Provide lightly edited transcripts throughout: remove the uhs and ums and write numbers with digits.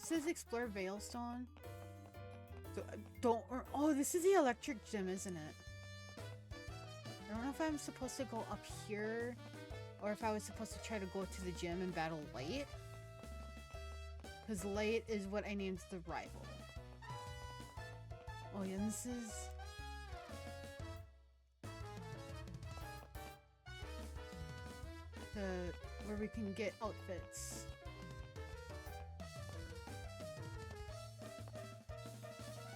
This says explore Veilstone. So, don't. Oh, this is the electric gym, isn't it? I don't know if I'm supposed to go up here or if I was supposed to try to go to the gym and battle Light. Because Light is what I named the rival. Oh, yeah, this is... where we can get outfits.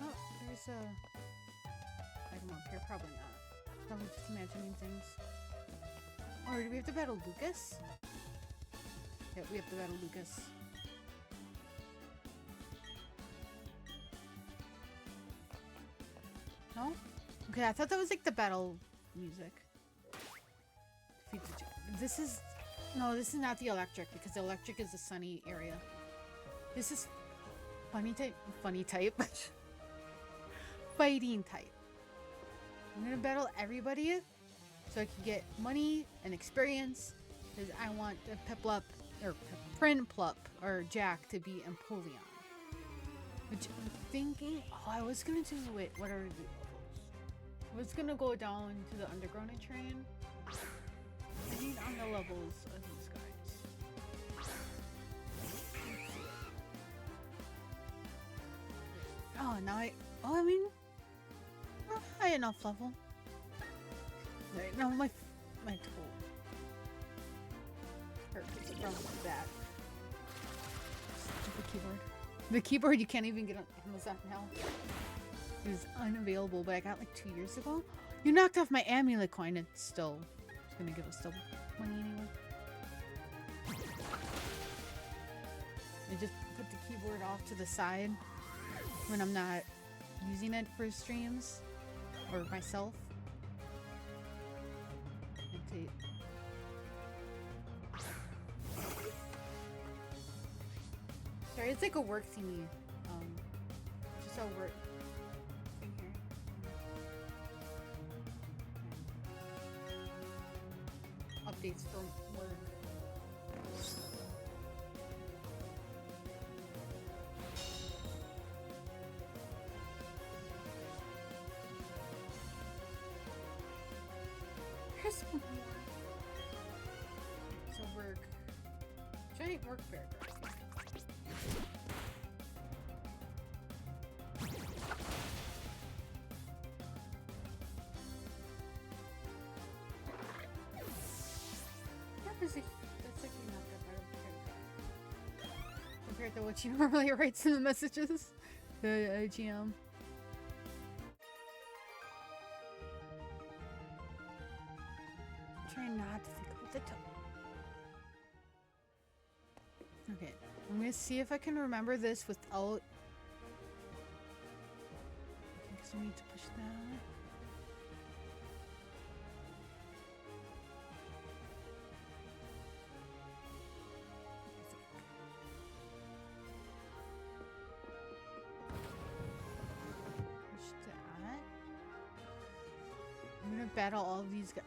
Oh, there's a item up here. Probably not. Probably just imagining things. Or do we have to battle Lucas? Yeah, we have to battle Lucas. No? Okay, I thought that was like the battle music. This is... No, this is not the electric because the electric is the sunny area. This is funny type. Funny type. Fighting type. I'm gonna battle everybody so I can get money and experience because I want Piplup or Prinplup or Jack to be Empoleon. Which I'm thinking, oh, I was gonna do it. What are the levels? I was gonna go down to the underground and train. I need on the levels of these guys. Oh, now I mean, high enough level. Right now, my toe hurts from that. Stupid keyboard. The keyboard you can't even get on Amazon now. It was unavailable, but I got like 2 years ago. You knocked off my amulet coin. It's still gonna give us double money anyway. I just put the keyboard off to the side when I'm not using it for streams or myself. Sorry, it's like a work thingy. Just a work thing here. Updates for work. There's more. So work. Giant work paragraph. That's like not that bad compared to what she normally writes in the messages. The GM. Try not to think about the toe. Okay, I'm gonna see if I can remember this without. Okay, so we need to push that. Battle all of these guys.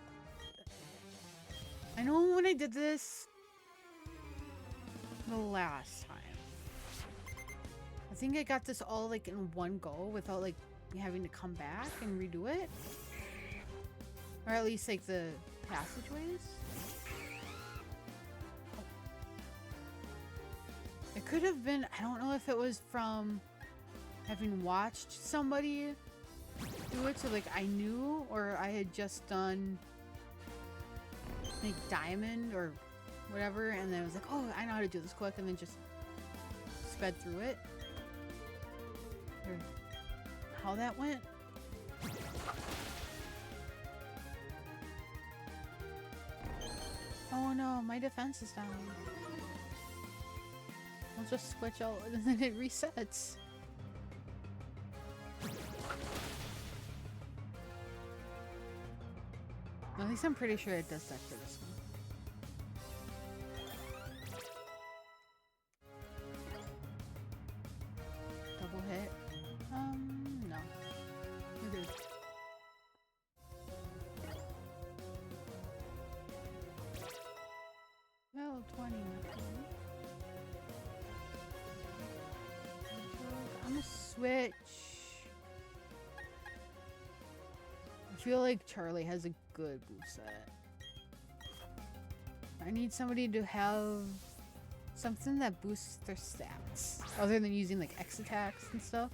I know when I did this the last time. I think I got this all like in one go without like having to come back and redo it. Or at least like the passageways. It could have been, I don't know if it was from having watched somebody do it, so like I knew, or I had just done like Diamond or whatever, and then I was like, oh, I know how to do this quick, and then just sped through it. Or how that went. Oh no, my defense is down. I'll just switch out and then it resets. At least I'm pretty sure it does that for this one. Double hit? No. It is. Level 20. switch. I feel like Charlie has a good moveset. I need somebody to have something that boosts their stats, other than using like X attacks and stuff.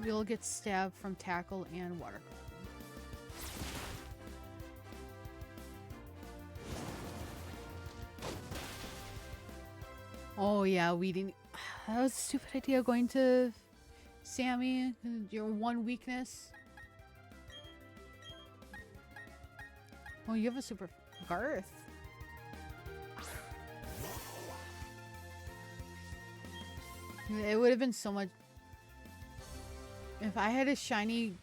We'll get stabbed from tackle and water. Oh yeah, we didn't. That was a stupid idea going to Sammy. Your one weakness. Oh, you have a super Garth. It would have been so much. If I had a shiny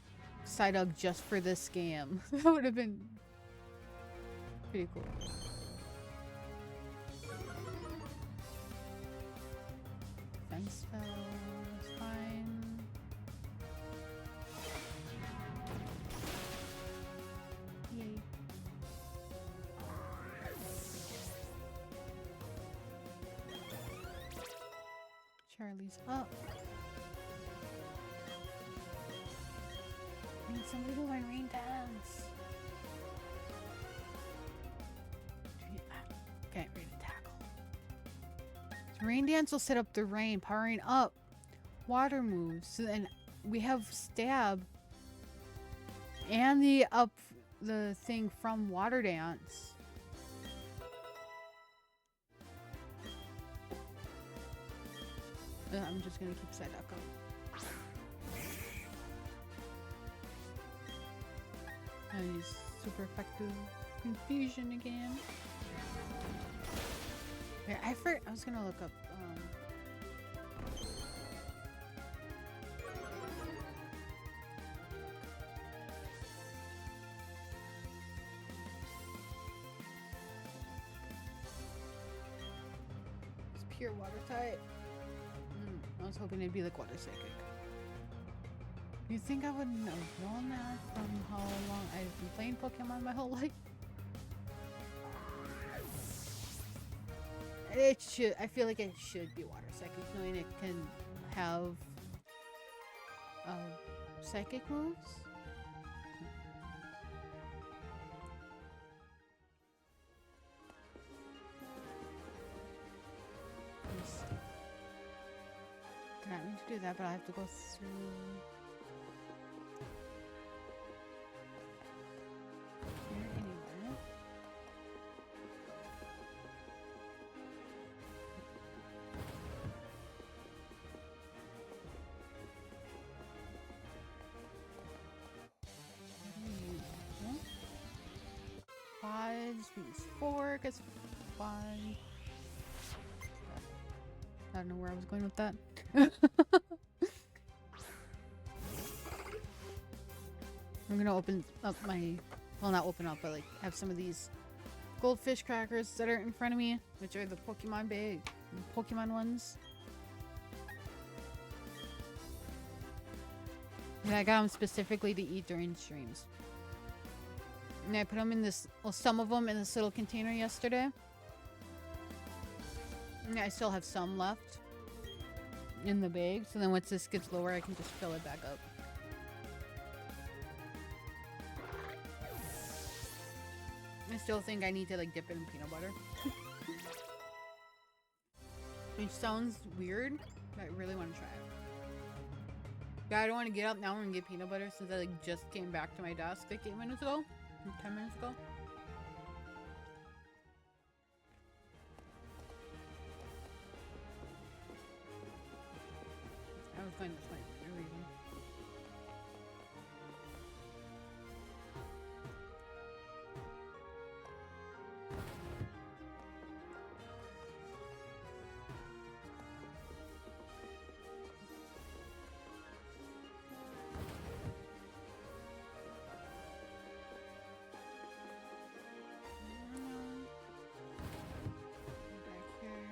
Psyduck just for this game, that would have been pretty cool. Fence spell is fine. Yay. Charlie's up. I need somebody to learn Rain Dance. Okay, ready to tackle. So Rain Dance will set up the rain, powering up water moves. So then we have stab and the thing from Water Dance. I'm just gonna keep Psyduck up. I use super effective confusion again. Here, I was gonna look up it's pure water type. I was hoping it'd be like water psychic. You think I wouldn't have known that from how long I've been playing Pokemon my whole life? It should. I feel like it should be water psychic, knowing it can have psychic moves. Did not mean to do that, but I have to go through. Here anywhere. Fives means 4, because 5. I don't know where I was going with that. I'm gonna open up my, well, not open up, but like have some of these goldfish crackers that are in front of me, which are the Pokemon big, Pokemon ones. And I got them specifically to eat during streams. And I put them in this, well, some of them in this little container yesterday. And I still have some left in the bag, so then once this gets lower, I can just fill it back up. I still think I need to like dip it in peanut butter. Which sounds weird, but I really want to try it. But I don't want to get up now and get peanut butter since I like just came back to my desk like 8 minutes ago, 10 minutes ago. I was going this way for no reason. Back here.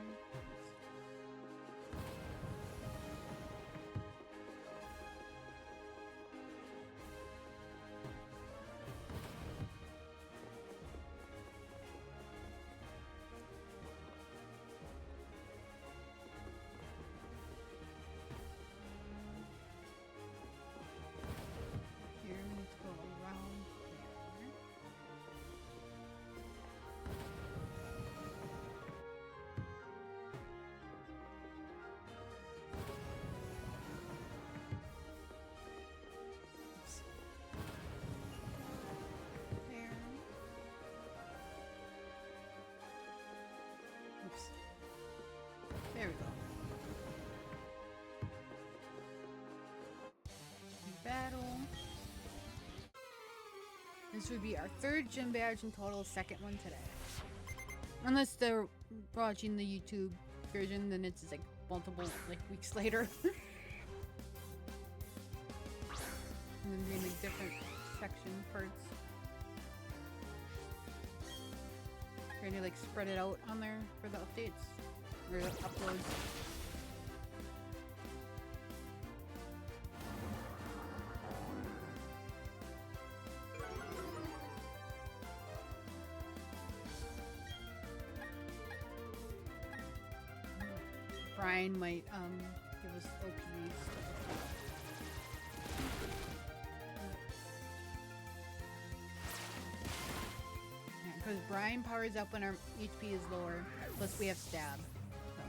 This would be our 3rd gym badge in total, 2nd one today. Unless they're watching the YouTube version, then it's like multiple like weeks later. And then doing like different section parts. Trying to like spread it out on there for the updates or the uploads. Brian might give us OPs. Because Brian powers up when our HP is lower, plus we have stab. So.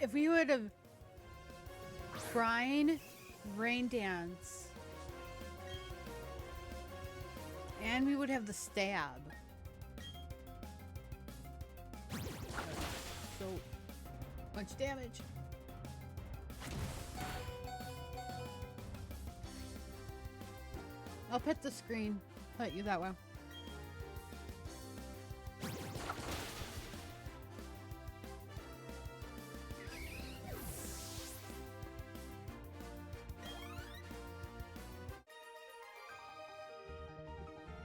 If we would have Brian, Rain Dance, and we would have the stab. So much damage. I'll put the screen. Put you that way.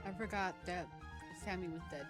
I forgot that Sammy was dead.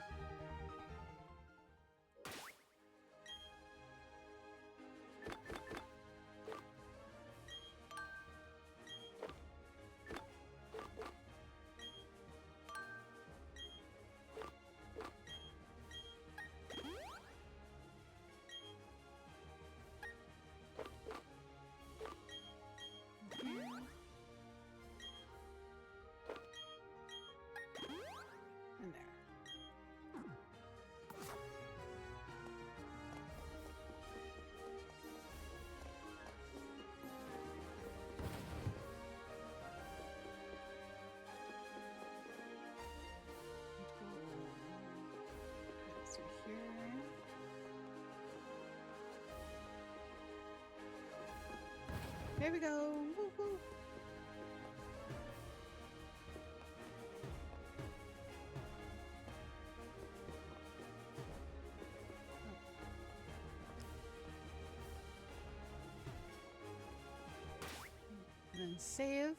There we go. Woo-hoo. And then save.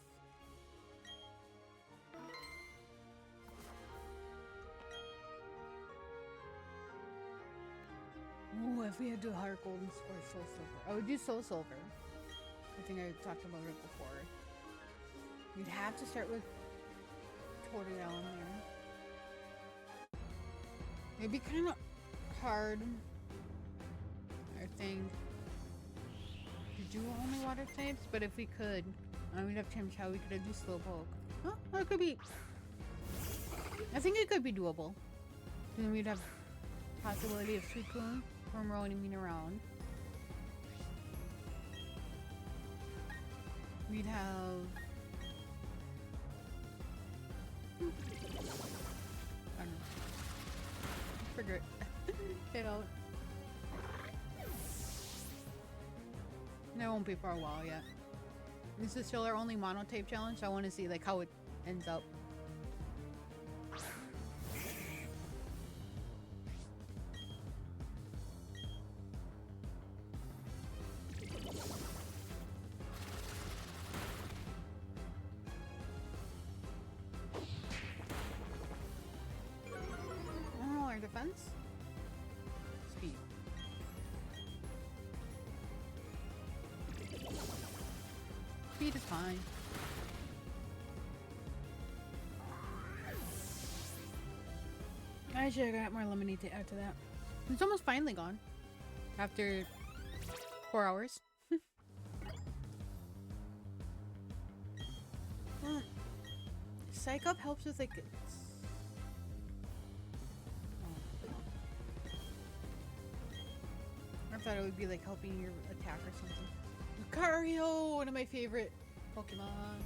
Ooh, if we had to Heart Gold or Soul Silver. I would do Soul Silver. I think I talked about it before. You'd have to start with Tortoise down there. It'd be kind of hard, I think, to do only water types, but if we could, we'd have Chimchar, we could do Slowpoke. Huh? Well, it could be. I think it could be doable. And then we'd have possibility of Suicune from roaming around. We'd have... I don't know. Figure it. Get out. And it won't be for a while yet. This is still our only monotype challenge, so I want to see like how it ends up. Defense? Speed. Speed is fine. I should have got more lemonade to add to that. It's almost finally gone. After 4 hours. Psych Up helps with like... I thought it would be like helping your attack or something. Lucario, one of my favorite Pokemon.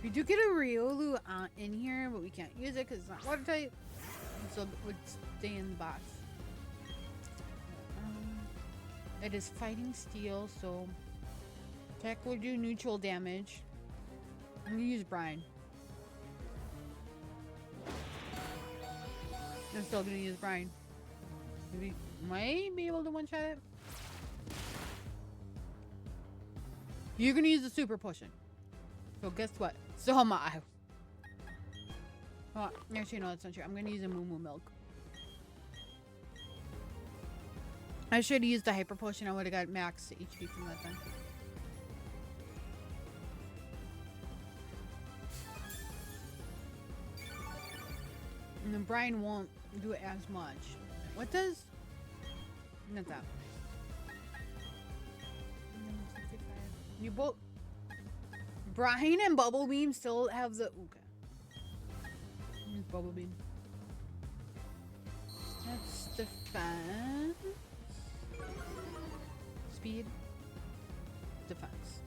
We do get a Riolu in here, but we can't use it because it's not water type. So it would stay in the box. It is fighting steel, so attack will do neutral damage. I'm gonna use Brine. I'm still gonna use Brine. Maybe might be able to one-shot it. You're gonna use the super potion. So guess what? So am I. Oh, actually no, that's not true. I'm gonna use a Moo Moo Milk. I should have used the hyper potion. I would have got max HP from that then. And then Brian won't do it as much. What does? Not that. You both. Brian and Bubble Beam still have the. Okay. Use Bubble Beam. That's defense. Speed. Defense.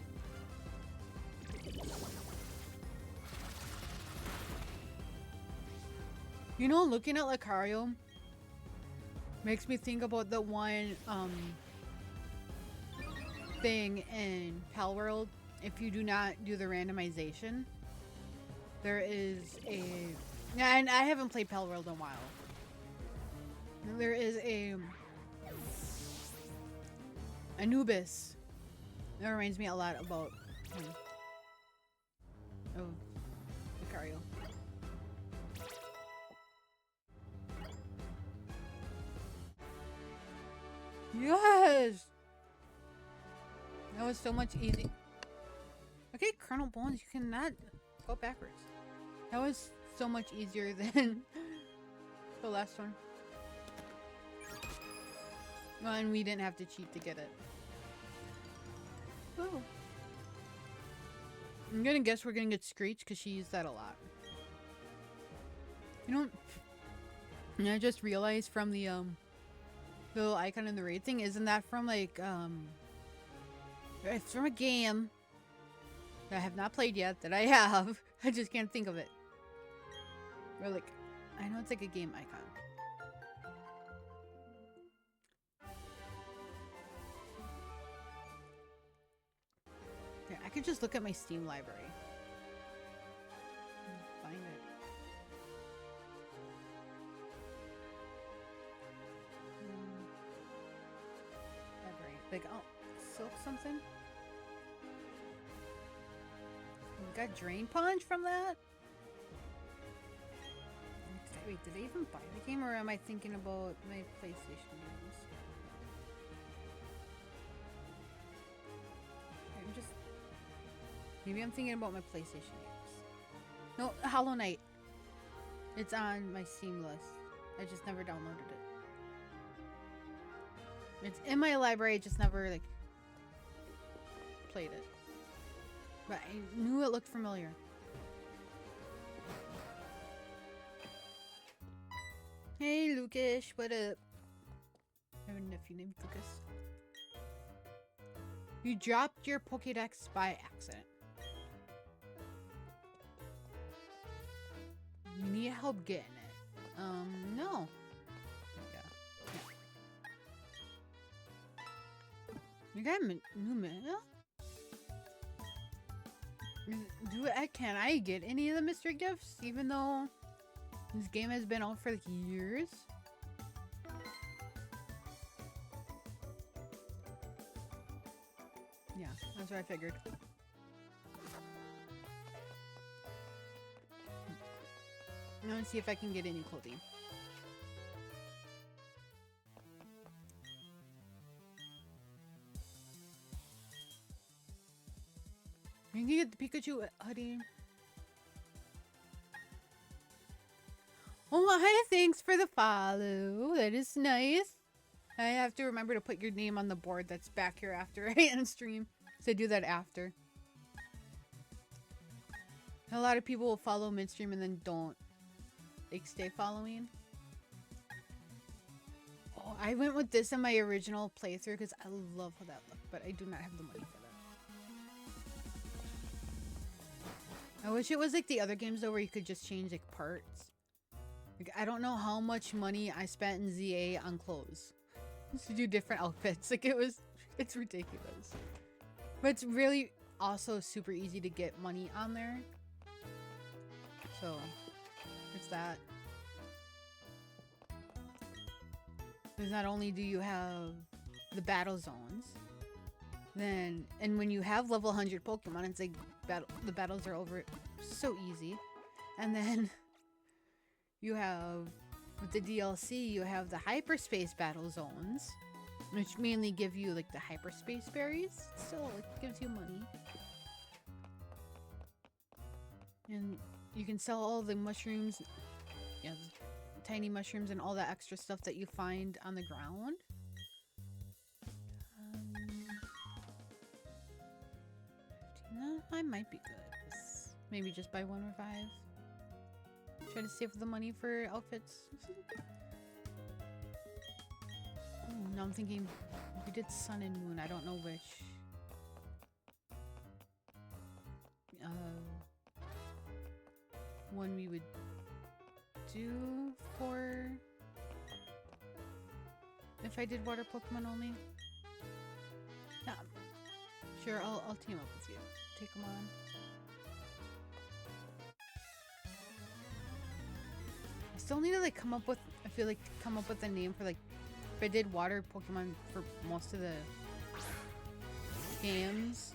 You know, looking at Lucario makes me think about the one thing in Palworld. If you do not do the randomization, there is a, and I haven't played Palworld in a while. There is a Anubis. That reminds me a lot about Lucario. Yes! That was so much easy. Okay, Colonel Bones, you cannot go backwards. That was so much easier than the last one. Well, and we didn't have to cheat to get it. Oh. I'm gonna guess we're gonna get Screech because she used that a lot. You know, and I just realized from the little icon in the raid thing, isn't that from like it's from a game that I have not played yet that I have. I just can't think of it. Or like, I know it's like a game icon. Okay, I could just look at my Steam library. Find it. Library. Like, oh, Silk something? We got Drain Punch from that? Wait, did I even buy the game, or am I thinking about my PlayStation games? Maybe I'm thinking about my PlayStation games. No, Hollow Knight. It's on my Steam list. I just never downloaded it. It's in my library, I just never, like, played it. But I knew it looked familiar. Hey, Lucas, what up? I have a nephew named Lucas. You dropped your Pokédex by accident. You need help getting it. No. Yeah. You got new mail? Can I get any of the mystery gifts, even though this game has been out for like years? Yeah, that's what I figured. I want to see if I can get any clothing. You can get the Pikachu hoodie. Oh, hi, thanks for the follow. That is nice. I have to remember to put your name on the board that's back here after I end stream. So I do that after. A lot of people will follow midstream and then don't. Like, stay following. Oh, Oh, I went with this in my original playthrough because I love how that looked, but I do not have the money for that. I wish it was like the other games though, where you could just change like parts. Like, I don't know how much money I spent in ZA on clothes to do different outfits. Like it's ridiculous. But it's really also super easy to get money on there. So, it's that. Because not only do you have the battle zones, then, and when you have level 100 Pokemon, it's like the battles are over so easy. And then you have, with the DLC, you have the hyperspace battle zones, which mainly give you like the hyperspace berries. Still, it gives you money. And you can sell all the mushrooms, yeah, the tiny mushrooms and all that extra stuff that you find on the ground. I might be good. Maybe just buy 1 revive. Try to save the money for outfits. Now I'm thinking, we did Sun and Moon. I don't know which. One we would do for if I did water Pokemon only. Yeah, sure. I'll team up with you. Take them on. I still need to like come up with. I feel like come up with a name for like if I did water Pokemon for most of the games.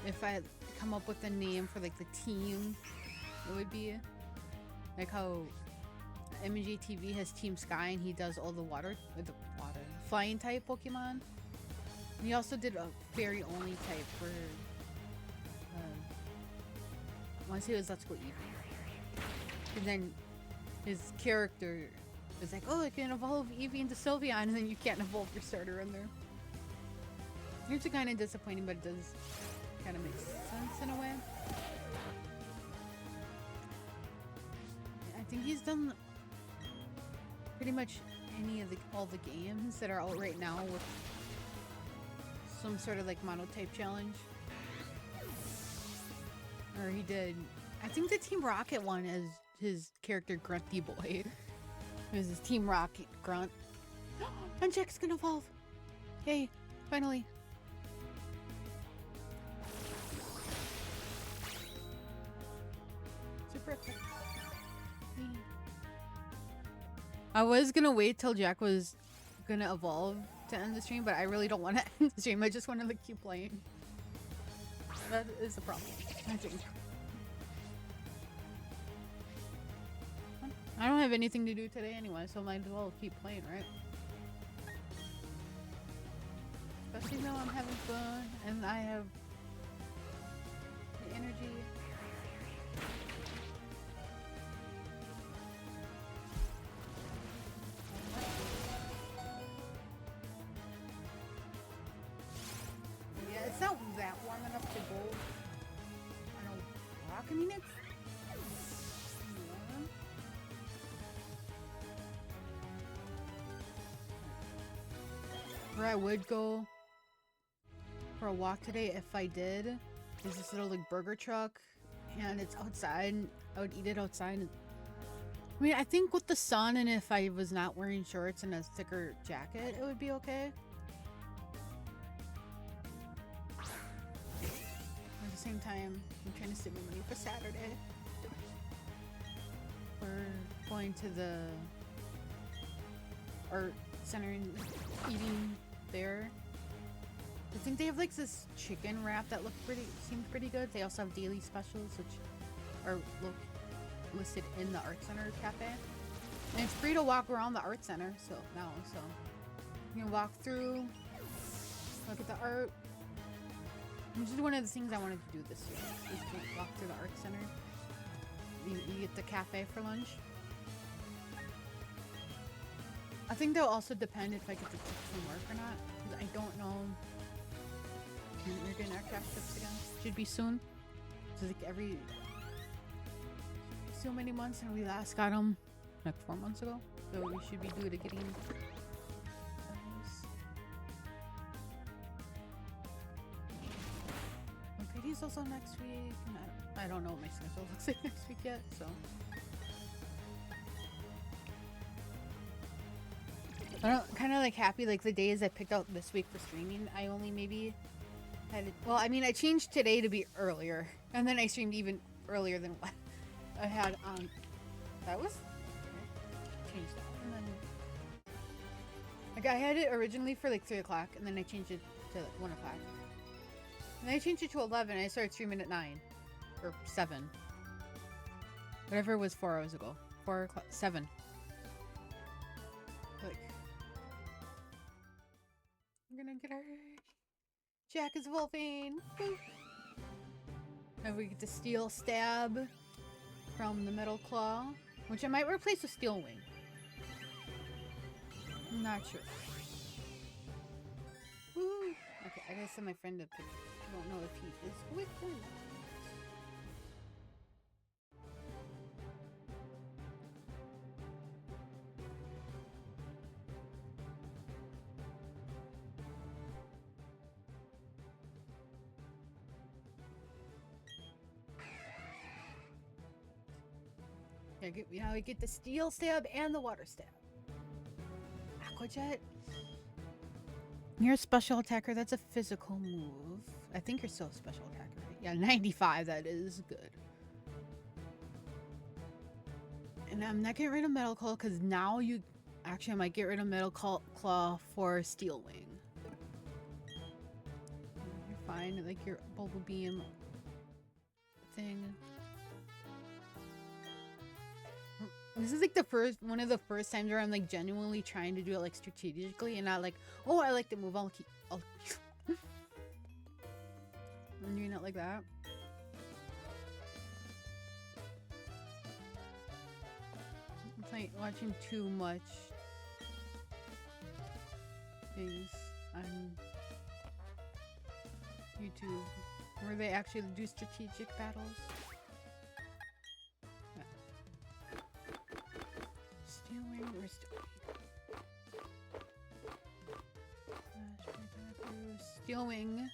If I come up with a name for like the team, it would be like how MJ TV has Team Sky and he does all the water flying type Pokemon. And he also did a fairy only type for I want to say it was Let's Go Eevee. And then his character is like, oh, I can evolve Eevee into Sylveon, and then you can't evolve your starter in there. It's kind of disappointing, but it does kind of make sense in a way. I think he's done pretty much all the games that are out right now with some sort of like monotype challenge. Or he did, I think the Team Rocket one as his character Grunty Boy. It was his Team Rocket Grunt. And Jack's gonna evolve. Yay, finally. Super effective. I was gonna wait till Jack was gonna evolve to end the stream, but I really don't want to end the stream. I just want to like keep playing. That is the problem, I think. I don't have anything to do today anyway, so might as well keep playing, right? Especially though I'm having fun and I have the energy. Yeah, it's not that warm enough to go on a walk. I mean, it's warm. Where I would go for a walk today if I did is this little like burger truck, and it's outside. I would eat it outside. I mean, I think with the sun and if I was not wearing shorts and a thicker jacket, it would be okay. At the same time, I'm trying to save my money for Saturday. We're going to the art center and eating there. I think they have like this chicken wrap that seemed pretty good. They also have daily specials which are listed in the art center cafe. And it's free to walk around the art center so you can walk through, look at the art. Which is one of the things I wanted to do this year, is to walk through the art center. You get the cafe for lunch. I think that'll also depend if I get to take some work or not, because I don't know. We're getting aircraft trips again. Should be soon. So like every so many months, and we last got them like 4 months ago. So we should be due to getting Streaming's also next week. And I don't know what my schedule looks like next week yet, so. I'm kind of like happy, like the days I picked out this week for streaming, I only maybe had, well, I mean, I changed today to be earlier, and then I streamed even earlier than what I had on, that was, changed that, and then, like I had it originally for like 3 o'clock, and then I changed it to 1 o'clock, and then I changed it to 11, and I started streaming at 9, or 7, whatever it was 4 hours ago, 4 o'clock, 7, like, we're gonna get our Jack is evolving. Woo. And we get the steel stab from the metal claw, which I might replace with steel wing. I'm not sure. Woo. Okay, I gotta send my friend a picture. I don't know if he is with me. Now we get the steel stab and the water stab. Aqua Jet. You're a special attacker. That's a physical move. I think you're still a special attacker, right? Yeah, 95. That is good. And I'm not getting rid of Metal Claw because now you... Actually, I might get rid of Metal Claw for Steel Wing. You're fine. Like your Bubble Beam thing. This is like one of the first times where I'm like genuinely trying to do it like strategically and not like, oh, I like the move, I'll keep I'm doing it like that. It's like watching too much things on YouTube where they actually do strategic battles. Steel Wing.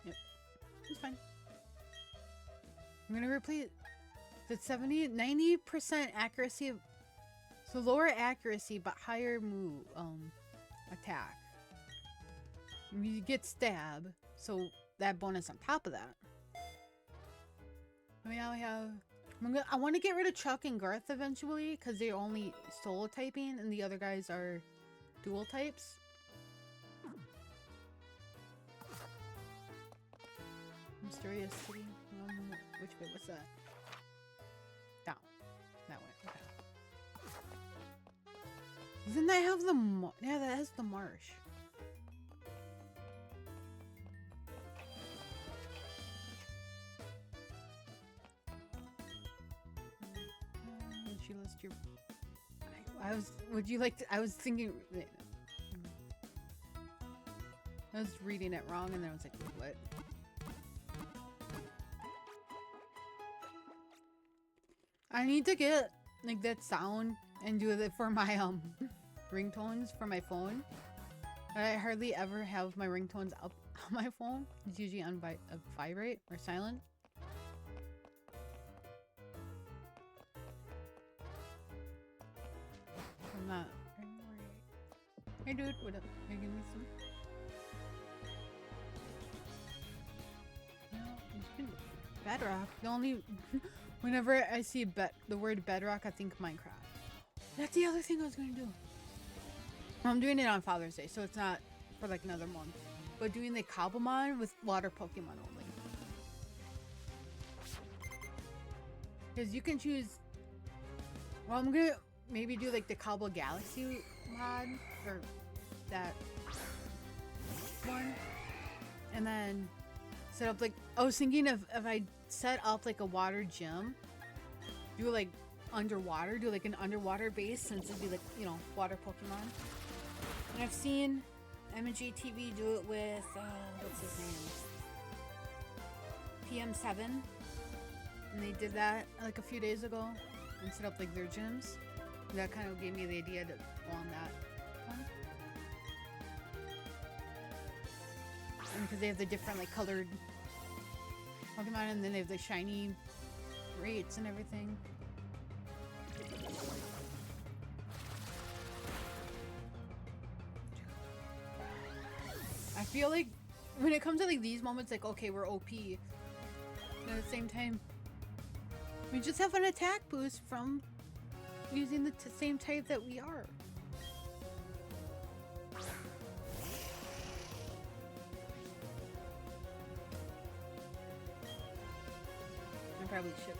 Yep, it's fine. I'm gonna replace the 90% accuracy, so lower accuracy but higher move attack. You get stab, so that bonus on top of that. I mean, now we have. I want to get rid of Chuck and Garth eventually because they're only solo typing and the other guys are dual types. Mysterious City. Which way? What's that? Down. That way. Okay. Doesn't that have the... Yeah, that has the marsh. She list your... Would you like to... I was thinking... I was reading it wrong and then I was like, what? I need to get like that sound and do it for my ringtones for my phone. I hardly ever have my ringtones up on my phone. It's usually on vibrate or silent. I'm not. Hey dude, what up? Can you give me some? No, it's been Bedrock. The only whenever I see the word Bedrock, I think Minecraft. That's the other thing I was gonna do. I'm doing it on Father's Day, so it's not for like another month. But doing the Cobblemon with water Pokemon only. Because you can choose. Well, I'm gonna maybe do like the Cobble Galaxy mod or that one, and then set up like I was thinking of if I set up like a water gym, do like underwater, do like an underwater base since it'd be like, you know, water Pokemon. And I've seen MG TV do it with what's his name, PM7, and they did that like a few days ago and set up like their gyms. That kind of gave me the idea to go on that one. because they have the different like colored Pokemon, and then they have the shiny rates and everything. I feel like when it comes to like these moments, like okay, we're OP, and at the same time, we just have an attack boost from using the same type that we are. I probably should.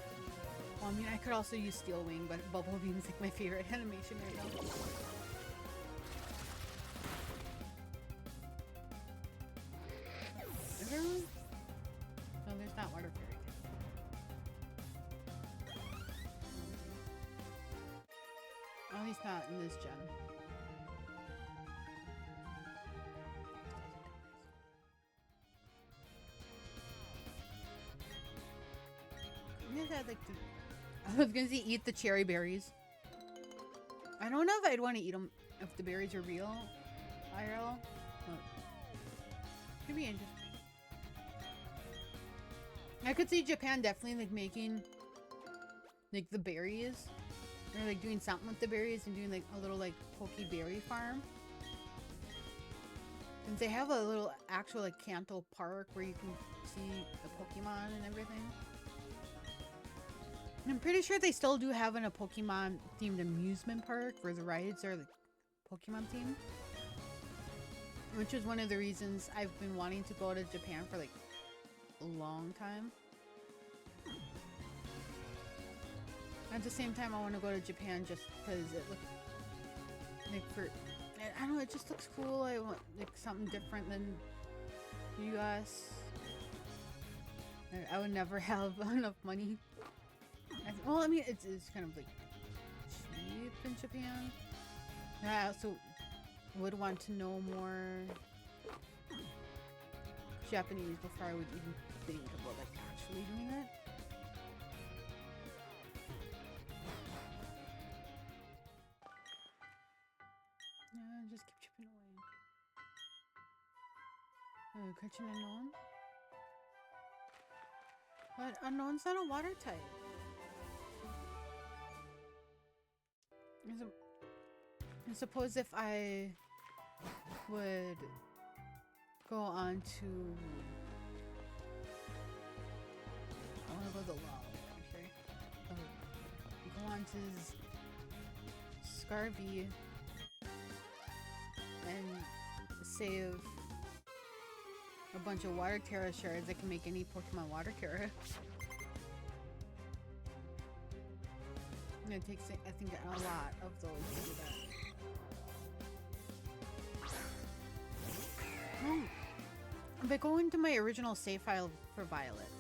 Well, I mean, I could also use Steel Wing, but Bubble Beam is like my favorite animation right now. Is there one? No, there's not Water Fairy. At least not in this gen. I'd like to. I was gonna say eat the cherry berries. I don't know if I'd want to eat them if the berries are real, IRL. But could be interesting. I could see Japan definitely like making like the berries, or like doing something with the berries and doing like a little like Poke Berry farm. Since they have a little actual like Kanto Park where you can see the Pokemon and everything. I'm pretty sure they still do have a Pokemon themed amusement park where the rides are like Pokemon themed. Which is one of the reasons I've been wanting to go to Japan for like a long time. At the same time, I want to go to Japan just because it looks like I don't know, it just looks cool. I want like something different than US. I would never have enough money. Well, I mean, it's kind of like cheap in Japan. And I also would want to know more Japanese before I would even think about like actually doing it. Yeah, just keep chipping away. Oh, catch an unknown? But unknown's not a water type. I suppose if I would go on to... I want to go to the law. Okay. Go on to Scarvy and save a bunch of Water Terra shards that can make any Pokemon Water Terra. It takes, I think, a lot of those to do that. Oh. But going to my original save file for Violet,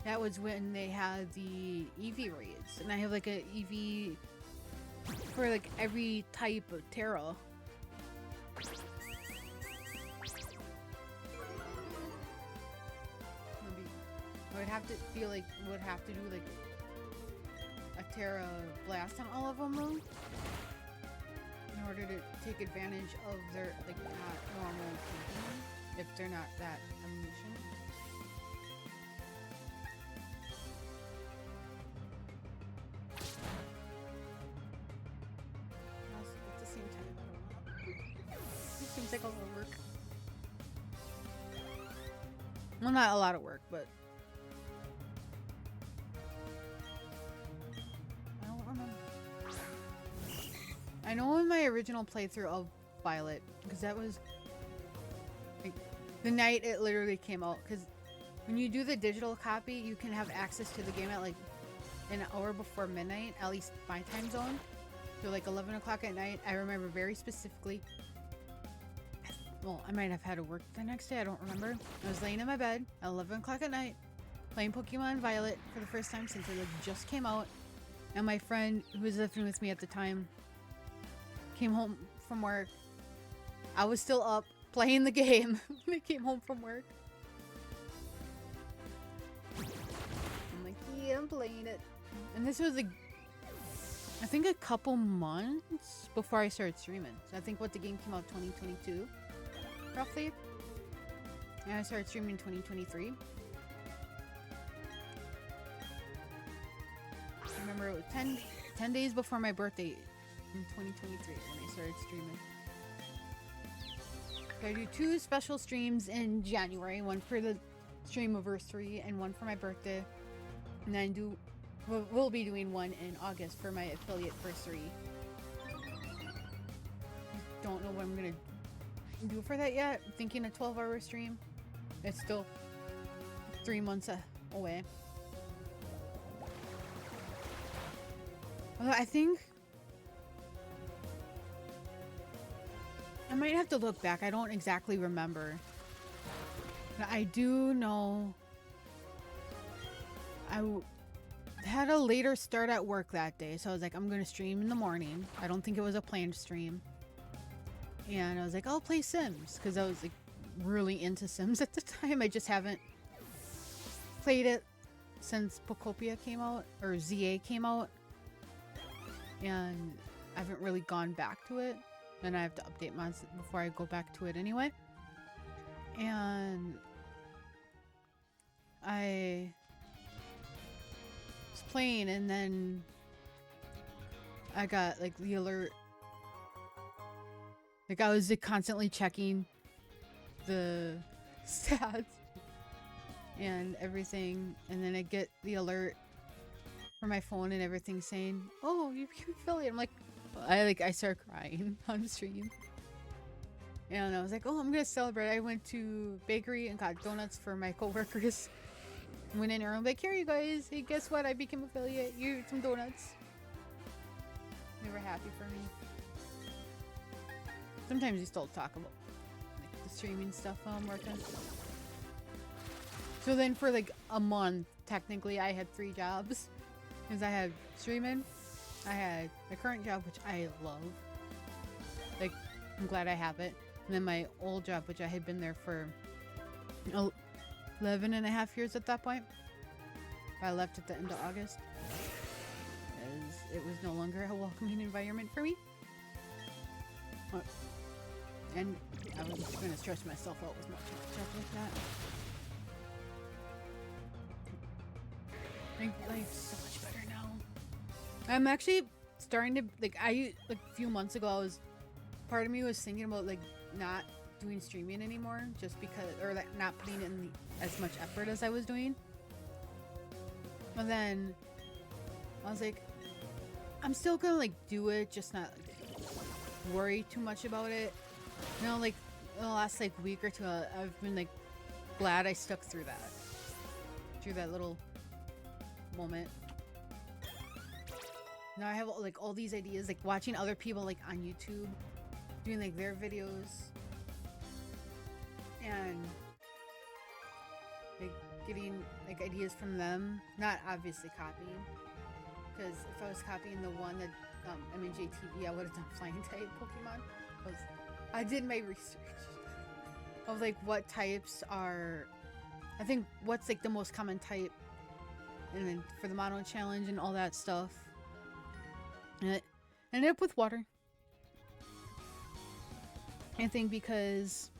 that was when they had the Eevee raids. And I have like a Eevee for like every type of Terra. Maybe I would have to feel like would have to do like a Terra Blast on all of them though, in order to take advantage of their like not normal Pokemon, if they're not that omniscient. Also, at the same time, I don't know. It seems like a lot of work. Well, not a lot of work, but I know in my original playthrough of Violet, because that was like the night it literally came out, because when you do the digital copy, you can have access to the game at like an hour before midnight, at least my time zone. So like 11 o'clock at night, I remember very specifically. Well, I might have had to work the next day, I don't remember. I was laying in my bed at 11 o'clock at night, playing Pokemon Violet for the first time since it like just came out. And my friend who was living with me at the time came home from work. I was still up playing the game when I came home from work. I'm like, yeah, I'm playing it. And this was like, I think a couple months before I started streaming. So I think what the game came out 2022, roughly. And I started streaming in 2023. I remember it was 10 days before my birthday in 2023 when I started streaming. So I do 2 special streams in January, one for the stream anniversary and one for my birthday. And then we'll be doing one in August for my affiliate anniversary. Don't know what I'm gonna do for that yet. I'm thinking a 12-hour stream. It's still 3 months away. Although I think I might have to look back. I don't exactly remember. But I do know I had a later start at work that day. So I was like, I'm going to stream in the morning. I don't think it was a planned stream. And I was like, I'll play Sims. Because I was like really into Sims at the time. I just haven't played it since Pocopia came out. Or ZA came out. And I haven't really gone back to it. And I have to update mods before I go back to it anyway. And I was playing, and then I got like the alert. Like I was like, constantly checking the stats and everything, and then I get the alert for my phone and everything saying, "Oh, you became affiliate." I'm like, I start crying on stream. And I was like, oh, I'm gonna celebrate. I went to bakery and got donuts for my coworkers. Went in there and I'm like, here you guys. Hey, guess what? I became affiliate. You eat some donuts. They were happy for me. Sometimes you still talk about like, the streaming stuff while I'm working. So then for like a month, technically I had 3 jobs. Because I had streaming. I had my current job, which I love. Like, I'm glad I have it. And then my old job, which I had been there for 11 and a half years at that point. I left at the end of August. As it was no longer a welcoming environment for me. And I was just going to stress myself out with much stuff like that. Make life so much better now. I'm actually starting to like a few months ago part of me was thinking about like not doing streaming anymore just because, or like not putting in as much effort as I was doing. But then I was like, I'm still gonna like do it, just not like, worry too much about it. You know, like in the last like week or two, I've been like glad I stuck through that little moment. Now I have like all these ideas, like watching other people like on YouTube doing like their videos and like getting like ideas from them, not obviously copying, because if I was copying the one that MNJTV, I would have done flying type Pokemon. I did my research of like what types are, I think what's like the most common type, and then for the mono challenge and all that stuff. And it ended up with water. I think because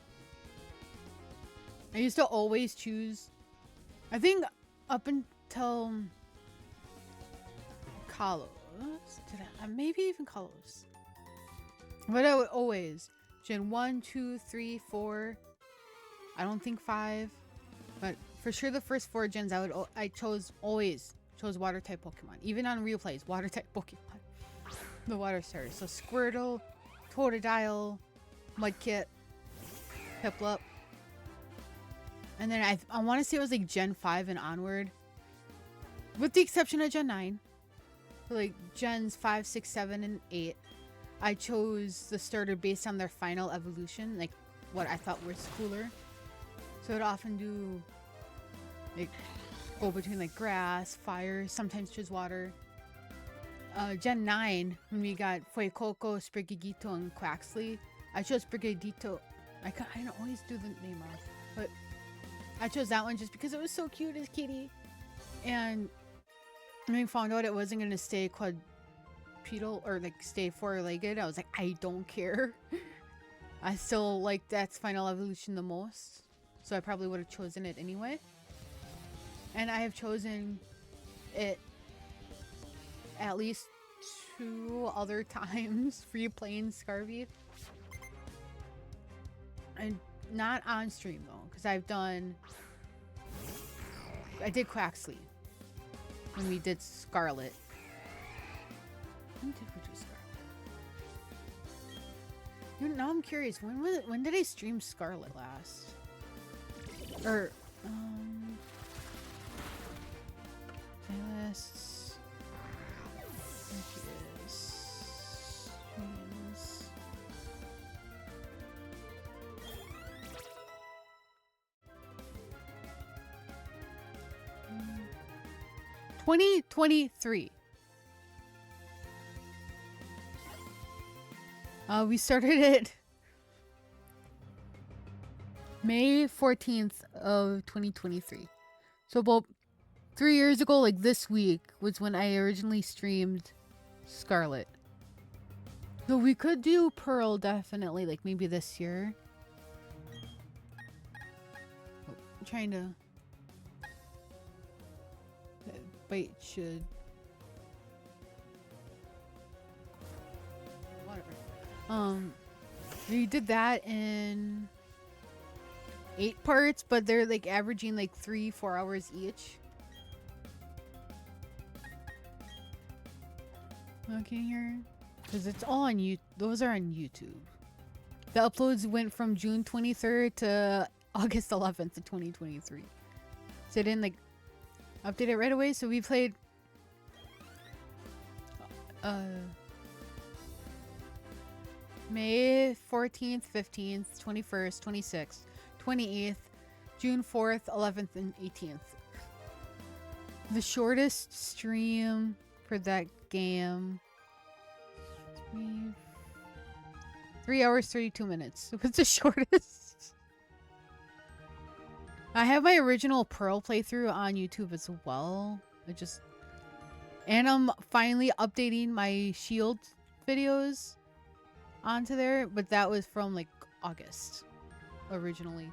I used to always choose, I think up until Kalos, maybe even Kalos. But I would always Gen 1, 2, 3, 4. I don't think 5, but for sure the first 4 gens I always chose water type Pokemon. Even on replays, water type Pokemon. The water starters. So Squirtle, Totodile, Mudkip, Piplup. And then I want to say it was like Gen 5 and onward. With the exception of Gen 9. So like Gens 5, 6, 7, and 8. I chose the starter based on their final evolution. Like what I thought was cooler. So I'd often do like go between like grass, fire, sometimes choose water. Gen 9, when we got Fuecoco, Sprigatito, and Quaxley, I chose Sprigatito. I don't always do the name off, but I chose that one just because it was so cute as kitty. And when I found out it wasn't going to stay quadrupedal or like stay 4-legged, I was like, I don't care. I still like that's final evolution the most. so I probably would have chosen it anyway. And I have chosen it at least 2 other times for you playing Scarvy. And not on stream though, because I did Quaxley when we did Scarlet. When did we do Scarlet? Now I'm curious, when did I stream Scarlet last? Or playlists. There she is. Streams. 2023. We started it May 14th of 2023. So about 3 years ago, like this week, was when I originally streamed Scarlet. So we could do Pearl definitely, like maybe this year. Oh, I'm trying to... That bite should... Whatever. We did that in 8 parts, but they're like averaging like 3-4 hours each. Looking here, because it's all on you. Those are on YouTube. The uploads went from June 23rd to August 11th of 2023. So I didn't like update it right away. So we played May 14th, 15th, 21st, 26th, 28th, June 4th, 11th, and 18th. The shortest stream for that game, 3 hours, 32 minutes. What's the shortest? I have my original Pearl playthrough on YouTube as well. And I'm finally updating my Shield videos onto there, but that was from like August originally.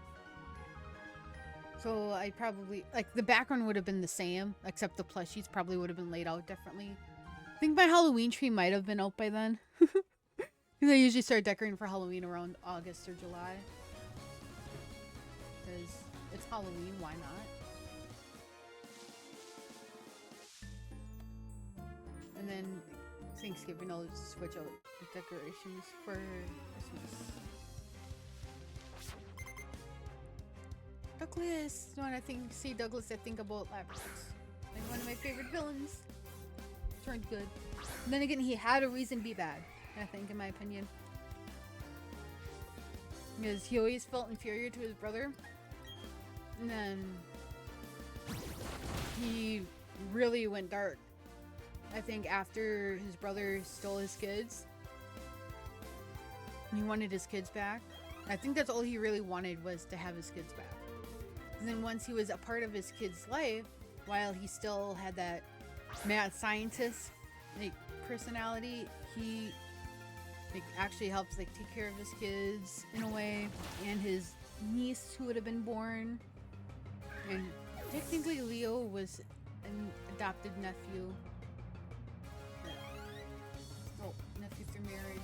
So I probably, like, the background would have been the same, except the plushies probably would have been laid out differently. I think my Halloween tree might have been out by then. Because I usually start decorating for Halloween around August or July. Because it's Halloween, why not? And then Thanksgiving, I'll switch out the decorations for Christmas. Douglas! When I see Douglas, I think about Labyrinth. Like one of my favorite villains. Turned good. And then again, he had a reason to be bad, I think, in my opinion. Because he always felt inferior to his brother. And then he really went dark. I think after his brother stole his kids. He wanted his kids back. I think that's all he really wanted, was to have his kids back. And then once he was a part of his kid's life, while he still had that mad scientist like personality, he like actually helps like take care of his kids in a way, and his niece who would have been born. And technically Leo was an adopted nephew. Oh, nephew through marriage.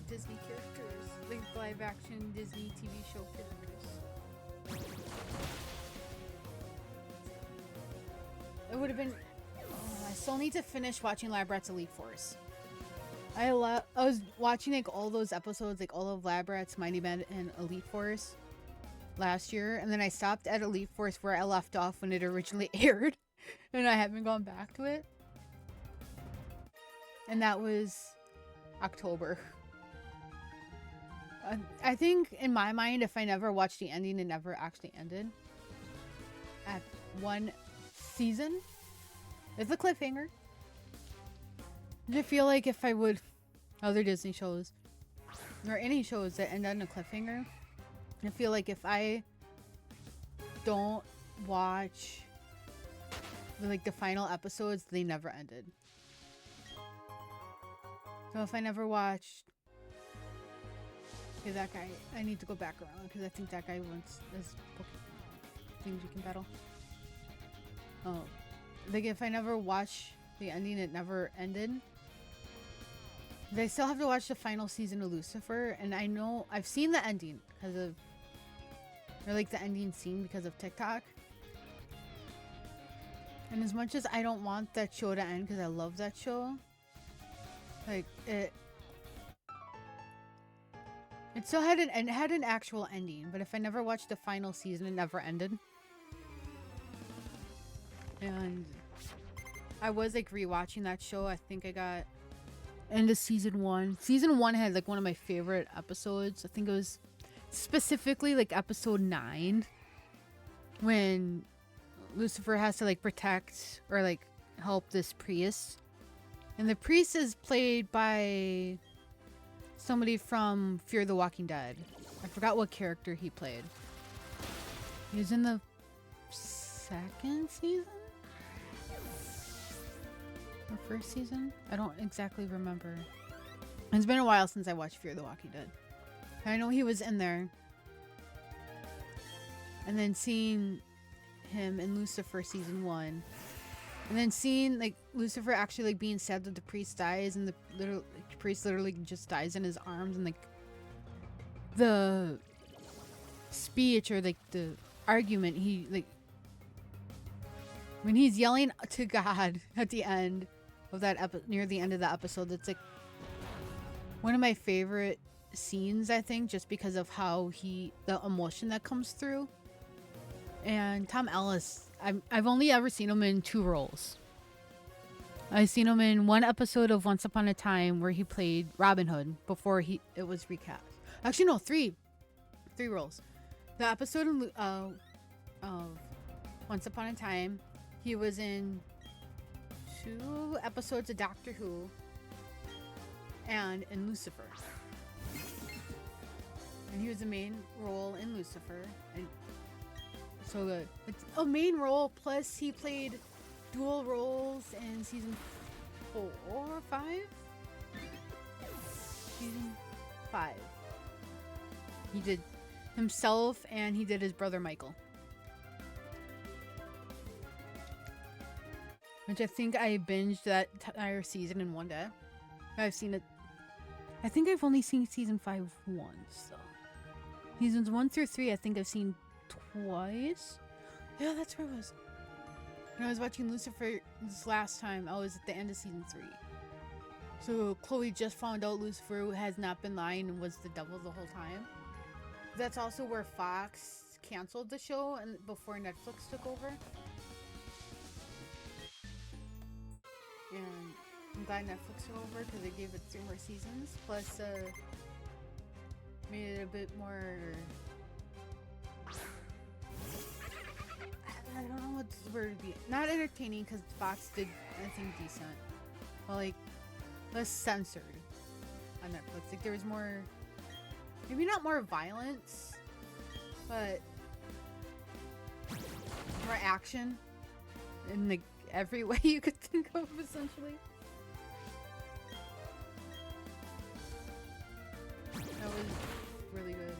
Disney characters, like live action Disney TV show characters. It would have been. Oh, I still need to finish watching Lab Rats Elite Force. I was watching like all those episodes, like all of Lab Rats, Mighty Med, and Elite Force last year, and then I stopped at Elite Force where I left off when it originally aired, and I haven't gone back to it. And that was October. I think in my mind, if I never watched the ending, it never actually ended. At one season, it's a cliffhanger. I feel like if I would, other Disney shows or any shows that end on a cliffhanger, I feel like if I don't watch the final episodes, they never ended. So if I never watched, okay, that guy, I need to go back around because I think that guy wants this things you can battle. Oh, like if I never watched the ending, it never ended. I still have to watch the final season of Lucifer, and I know I've seen the ending because of, or like the ending scene because of TikTok. And as much as I don't want that show to end because I love that show, like it still had an actual ending. But if I never watched the final season, it never ended. And I was like rewatching that show. I think I got into season 1. Season 1 had like one of my favorite episodes. I think it was specifically like episode 9 when Lucifer has to like protect or like help this priest. And the priest is played by somebody from Fear the Walking Dead. I forgot what character he played. He was in the 2nd season? Or 1st season? I don't exactly remember. It's been a while since I watched Fear the Walking Dead. I know he was in there. And then seeing him in Lucifer season 1. And then seeing like Lucifer actually like being sad that the priest dies, and the priest literally just dies in his arms, and like the speech or like the argument he like when he's yelling to God at the end of that near the end of the episode, that's like one of my favorite scenes, I think, just because of how the emotion that comes through. And Tom Ellis, I've only ever seen him in 2 roles. I've seen him in 1 episode of Once Upon a Time where he played Robin Hood before it was recast. Actually, no, 3 roles. The episode of Once Upon a Time, he was in 2 episodes of Doctor Who and in Lucifer. And he was the main role in Lucifer. And so good. It's a main role, plus he played dual roles in season 4 or 5? Season 5. He did himself and he did his brother Michael. Which I think I binged that entire season in 1 day. I've seen it. I think I've only seen season 5 once, so. Seasons 1 through 3, I think I've seen twice. Yeah, that's where I was. When I was watching Lucifer this last time, I was at the end of season 3. So Chloe just found out Lucifer has not been lying and was the devil the whole time. That's also where Fox canceled the show and before Netflix took over. And I'm glad Netflix took over because they gave it 3 more seasons. Plus, made it a bit more. I don't know what the word would be. Not entertaining because Fox did, I think, decent. But like, less censored on Netflix. Like there was more, maybe not more violence, but more action in like every way you could think of, essentially. That was really good.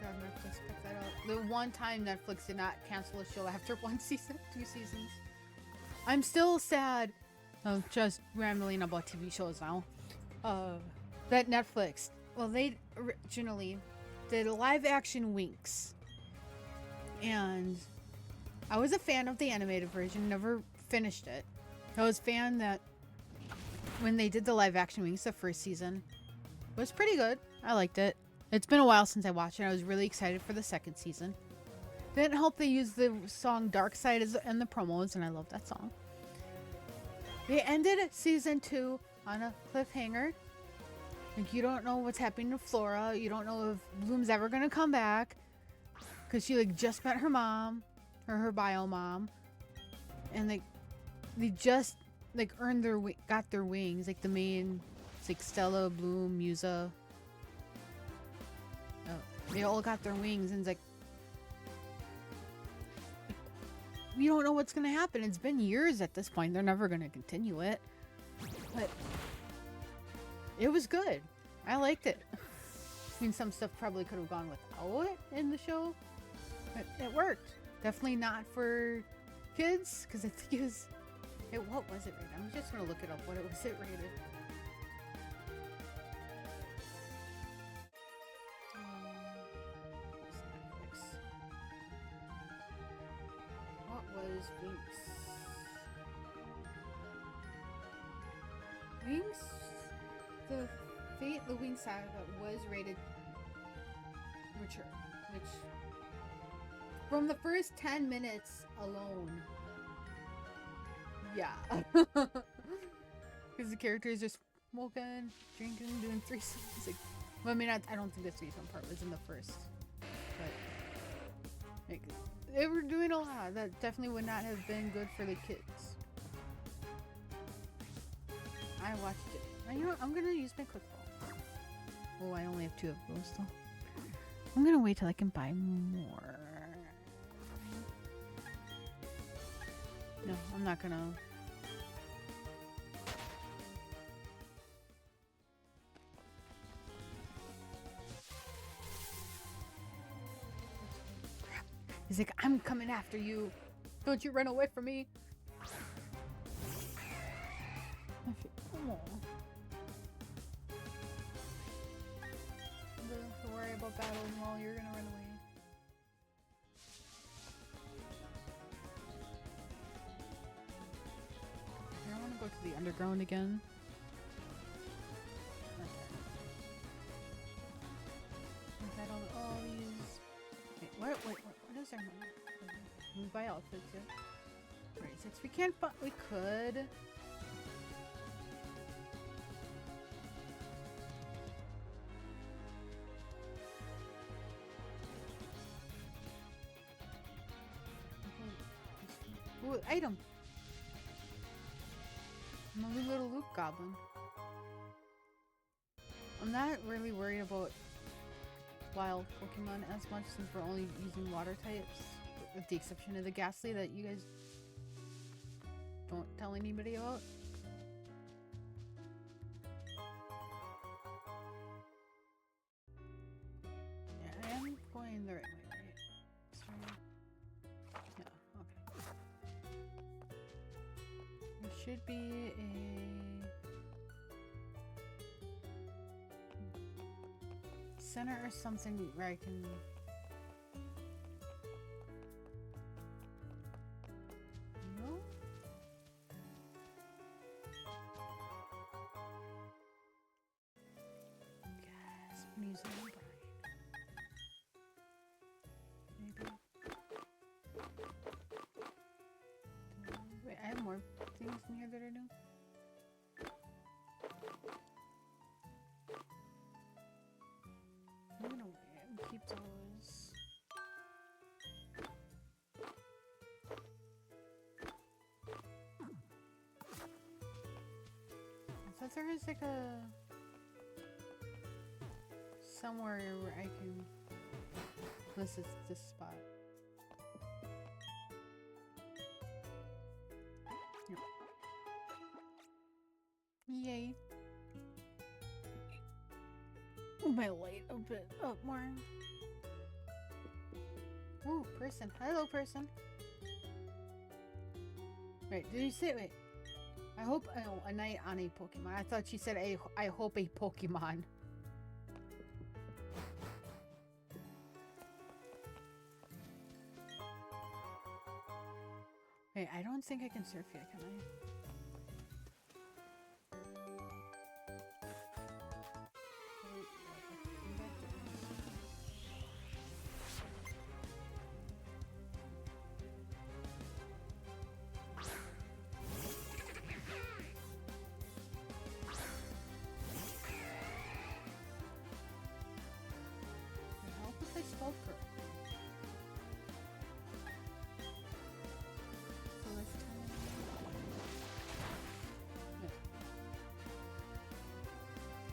God, Netflix picked that up. The one time Netflix did not cancel a show after 1 season, 2 seasons. I'm still sad. Oh, just rambling about TV shows now. That Netflix, well, they originally did a live action Winx. And I was a fan of the animated version, never finished it. I was a fan that when they did the live action Winx, the 1st season, it was pretty good. I liked it. It's been a while since I watched it. I was really excited for the 2nd season. Didn't help they used the song Dark Side in the promos, and I love that song. They ended season 2 on a cliffhanger. Like, you don't know what's happening to Flora. You don't know if Bloom's ever gonna come back. Because she, like, just met her mom. Or her bio mom. And, like, they just, like, got their wings. Like, the main, it's like Stella, Bloom, Musa. Oh, they all got their wings. And it's like, we don't know what's gonna happen. It's been years at this point. They're never gonna continue it. But it was good. I liked it. I mean, some stuff probably could have gone without it in the show, but it worked. Definitely not for kids, because I think what was it rated? I'm just gonna look it up. What it was it rated? Netflix. What was Winx? Winx? The Fate the Winx Saga was rated mature, which from the first 10 minutes alone, yeah. Because the character is just smoking, drinking, doing threesomes. Like, well, I mean, I don't think the threesome part was in the first, but like, they were doing a lot that definitely would not have been good for the kids. I watched it. You know what? I'm gonna use my ClickBall. Oh, I only have 2 of those though. I'm gonna wait till I can buy more. No, I'm not gonna. He's like, I'm coming after you. Don't you run away from me. Oh. Don't have to worry about battling while you're gonna run away. I want to go to the underground again. Okay. I've had all these. Wait, what is our money? We buy outfits here. 36. We can't, but we could. Ooh, item. Another little loot goblin. I'm not really worried about wild Pokemon as much since we're only using water types, with the exception of the Ghastly that you guys don't tell anybody about. Yeah, I am going the right way, right? Sorry. No, okay. There should be a center or something where I can no? Yes, Museum Bride. Maybe. Wait, I have more things in here that are new. I'm gonna wait and keep those. I thought there was like a somewhere where I can. This is this spot. Yep. Yay. My light a bit up more. Ooh, person. Hello, person. Wait, did you say, wait. I hope, oh, a night on a Pokemon. I thought she said, I hope a Pokemon. Wait, I don't think I can surf yet, can I?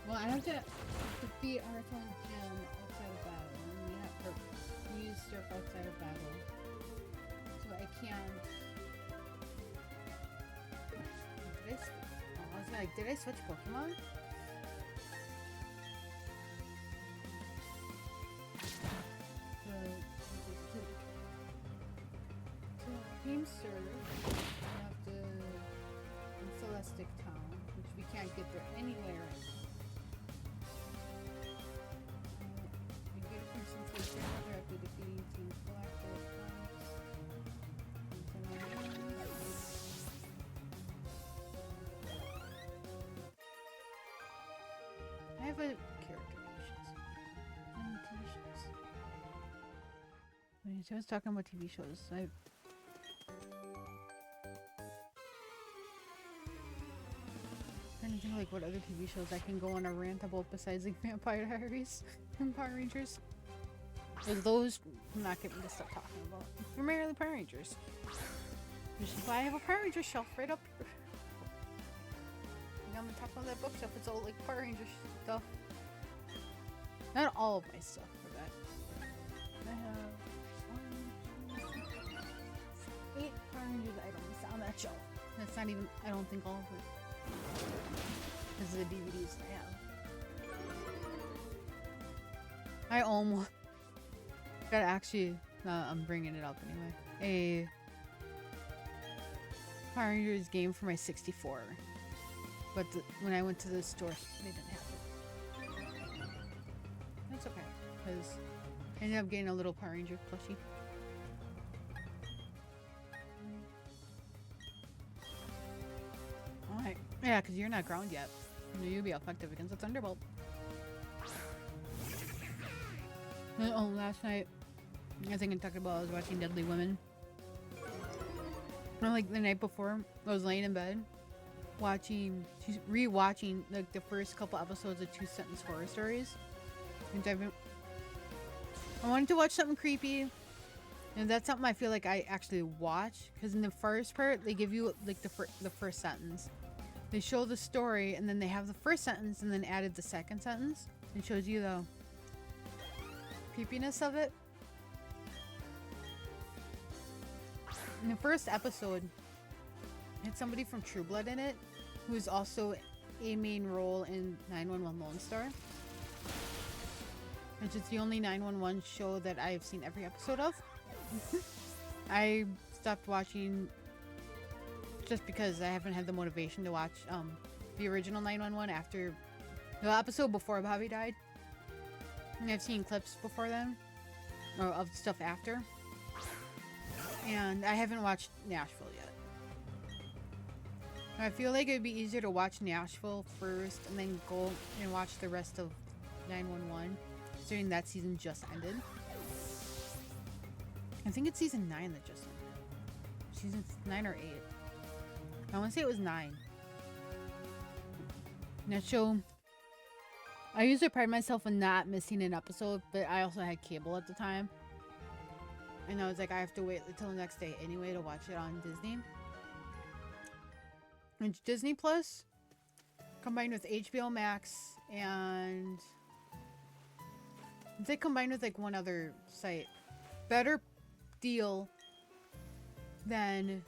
Well, I have to defeat Arthur Gym outside of battle, and we use surf outside of battle, so I can't Like, did I switch Pokemon? Teamster, we have to in Celestic Town, which we can't get there anyway right now. We get it from Sensei Center after defeating Team Galactic. I have a character options. And TV shows. Wait, I was talking about TV shows. Trying to think like what other TV shows I can go on a rant about besides like Vampire Diaries and Power Rangers. With those, I'm not getting to stop talking about. Primarily Power Rangers. Which is why I have a Power Ranger shelf right up here. And I'm gonna talk about that bookshelf. It's all like Power Ranger stuff. Not all of my stuff for that. I have 8 Power Rangers items on that shelf. That's not even, I don't think all of it. Because of the DVDs I have. I almost got actually, I'm bringing it up anyway. A Power Rangers game for my 64. But when I went to the store, they didn't have it. That's okay. Because I ended up getting a little Power Ranger plushie. Alright. Yeah, because you're not ground yet. You'll be effective against a Thunderbolt. Oh, last night, I think I talked about I was watching Deadly Women. And like the night before, I was laying in bed, re-watching like the first couple episodes of Two Sentence Horror Stories. And I wanted to watch something creepy. And that's something I feel like I actually watch. Because in the first part, they give you like the first sentence. They show the story, and then they have the first sentence, and then added the second sentence. It shows you the creepiness of it. In the first episode, it had somebody from True Blood in it, who is also a main role in 911 Lone Star. Which is the only 911 show that I've seen every episode of. I stopped watching just because I haven't had the motivation to watch the original 911 after the episode before Bobby died. And I've seen clips before then, or of stuff after. And I haven't watched Nashville yet. I feel like it'd be easier to watch Nashville first and then go and watch the rest of 911, considering that season just ended. I think it's season 9 that just ended. Season 9 or 8. I want to say it was 9. That show, I usually pride myself on not missing an episode, but I also had cable at the time. And I was like, I have to wait until the next day anyway to watch it on Disney. It's Disney Plus combined with HBO Max and they combined with like one other site. Better deal than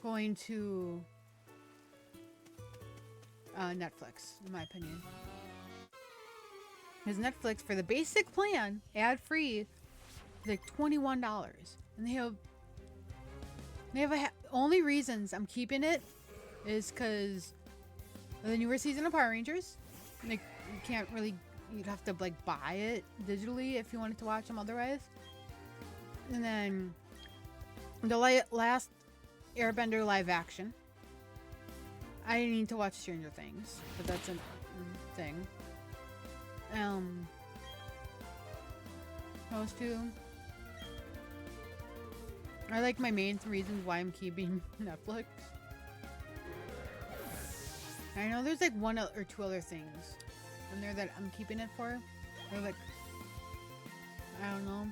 going to Netflix, in my opinion. Because Netflix, for the basic plan, ad-free, like $21, and they have only reasons I'm keeping it is because the newer season of Power Rangers, like you can't really, you'd have to like buy it digitally if you wanted to watch them otherwise. And then the last Airbender live action. I need to watch Stranger Things, but that's a thing. Those two are like my main 3 reasons why I'm keeping Netflix. I know there's like 1 or 2 other things in there that I'm keeping it for. They're like, I don't know.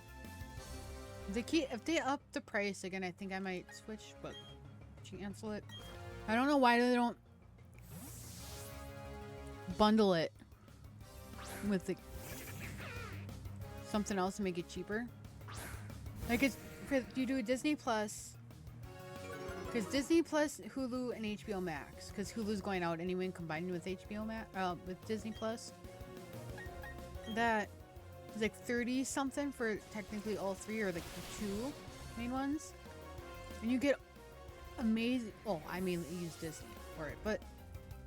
If they up the price again, I think I might switch, but cancel it. I don't know why they don't bundle it with the something else to make it cheaper. Like it's, you do Disney Plus Because Disney Plus, Hulu, and HBO Max. Because Hulu's going out anyway and combining with HBO Max, with Disney Plus. That is like 30 something for technically all three, or like the two main ones. And you get amazing. Oh, I mainly use Disney for it, but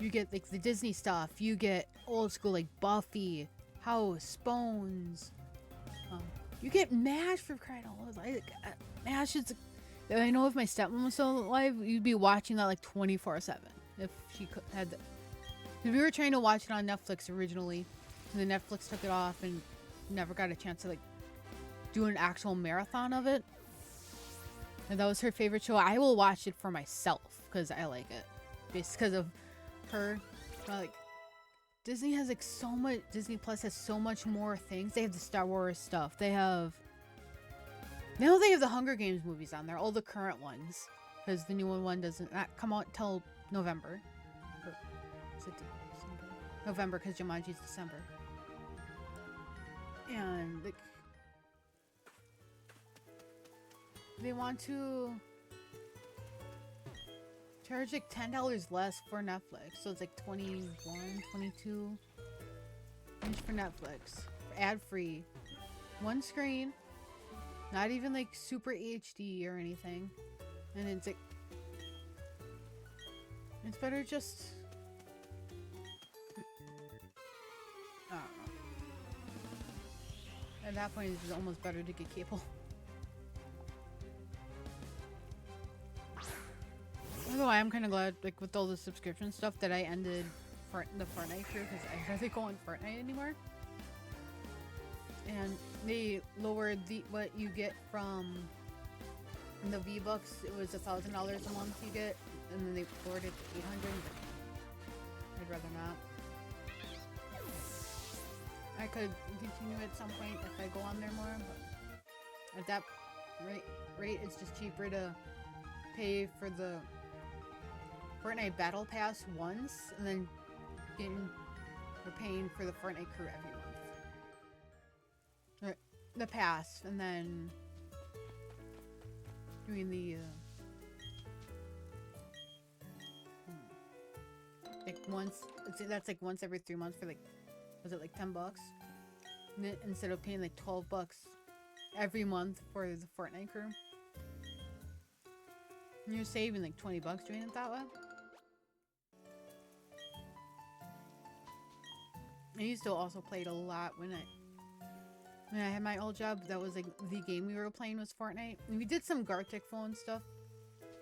you get like the Disney stuff. You get old school like Buffy, House, Bones. You get MASH, for crying out loud. Like, MASH is. I know if my stepmom was still alive, you'd be watching that like 24/7 if she had that. Because we were trying to watch it on Netflix originally, and then Netflix took it off and never got a chance to like do an actual marathon of it. And that was her favorite show. I will watch it for myself because I like it, just because of her. Like Disney has like so much. Disney Plus has so much more things. They have the Star Wars stuff. They have. Now they have the Hunger Games movies on there, all the current ones, because the new one doesn't come out till November. Or, is it December? November, because Jumanji's December. And like, they want to charge like $10 less for Netflix, so it's like 21, 22 each for Netflix, ad-free, one screen. Not even like super HD or anything. And it's like, it's better just, I don't know. At that point, it's almost better to get cable. Although I am kind of glad, like with all the subscription stuff, that I ended the Fortnite crew, because I hardly go on Fortnite anymore. And they lowered what you get from the V-Bucks. It was $1,000 a month you get, and then they lowered it to 800. I'd rather not. I could continue at some point if I go on there more, but at that rate, it's just cheaper to pay for the Fortnite Battle Pass once, and then paying for the Fortnite crew every month. The pass, and then doing the like once. That's like once every 3 months for like, was it like $10? And then, instead of paying like $12 every month for the Fortnite crew, and you're saving like $20 doing it that way. I used to also play it a lot when I had my old job. That was like the game we were playing was Fortnite. And we did some Gartic phone stuff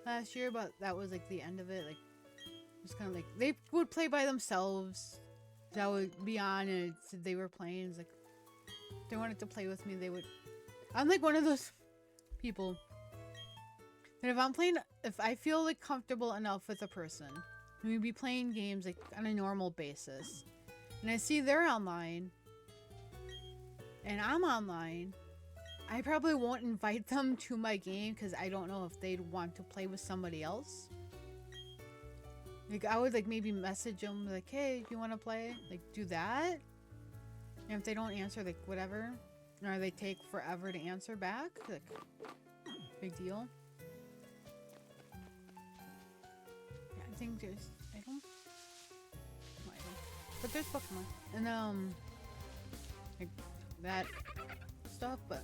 last year, but that was like the end of it. Like, it was kind of like they would play by themselves. That would be on, and they were playing. It's like if they wanted to play with me, they would. I'm like one of those people that if I feel like comfortable enough with a person, and we'd be playing games like on a normal basis, and I see they're online and I'm online, I probably won't invite them to my game because I don't know if they'd want to play with somebody else. Like, I would like maybe message them like, hey, do you want to play? Like, do that. And if they don't answer, like, whatever, or they take forever to answer back, like, big deal. Yeah, I think there's, but there's Pokemon and like that stuff, but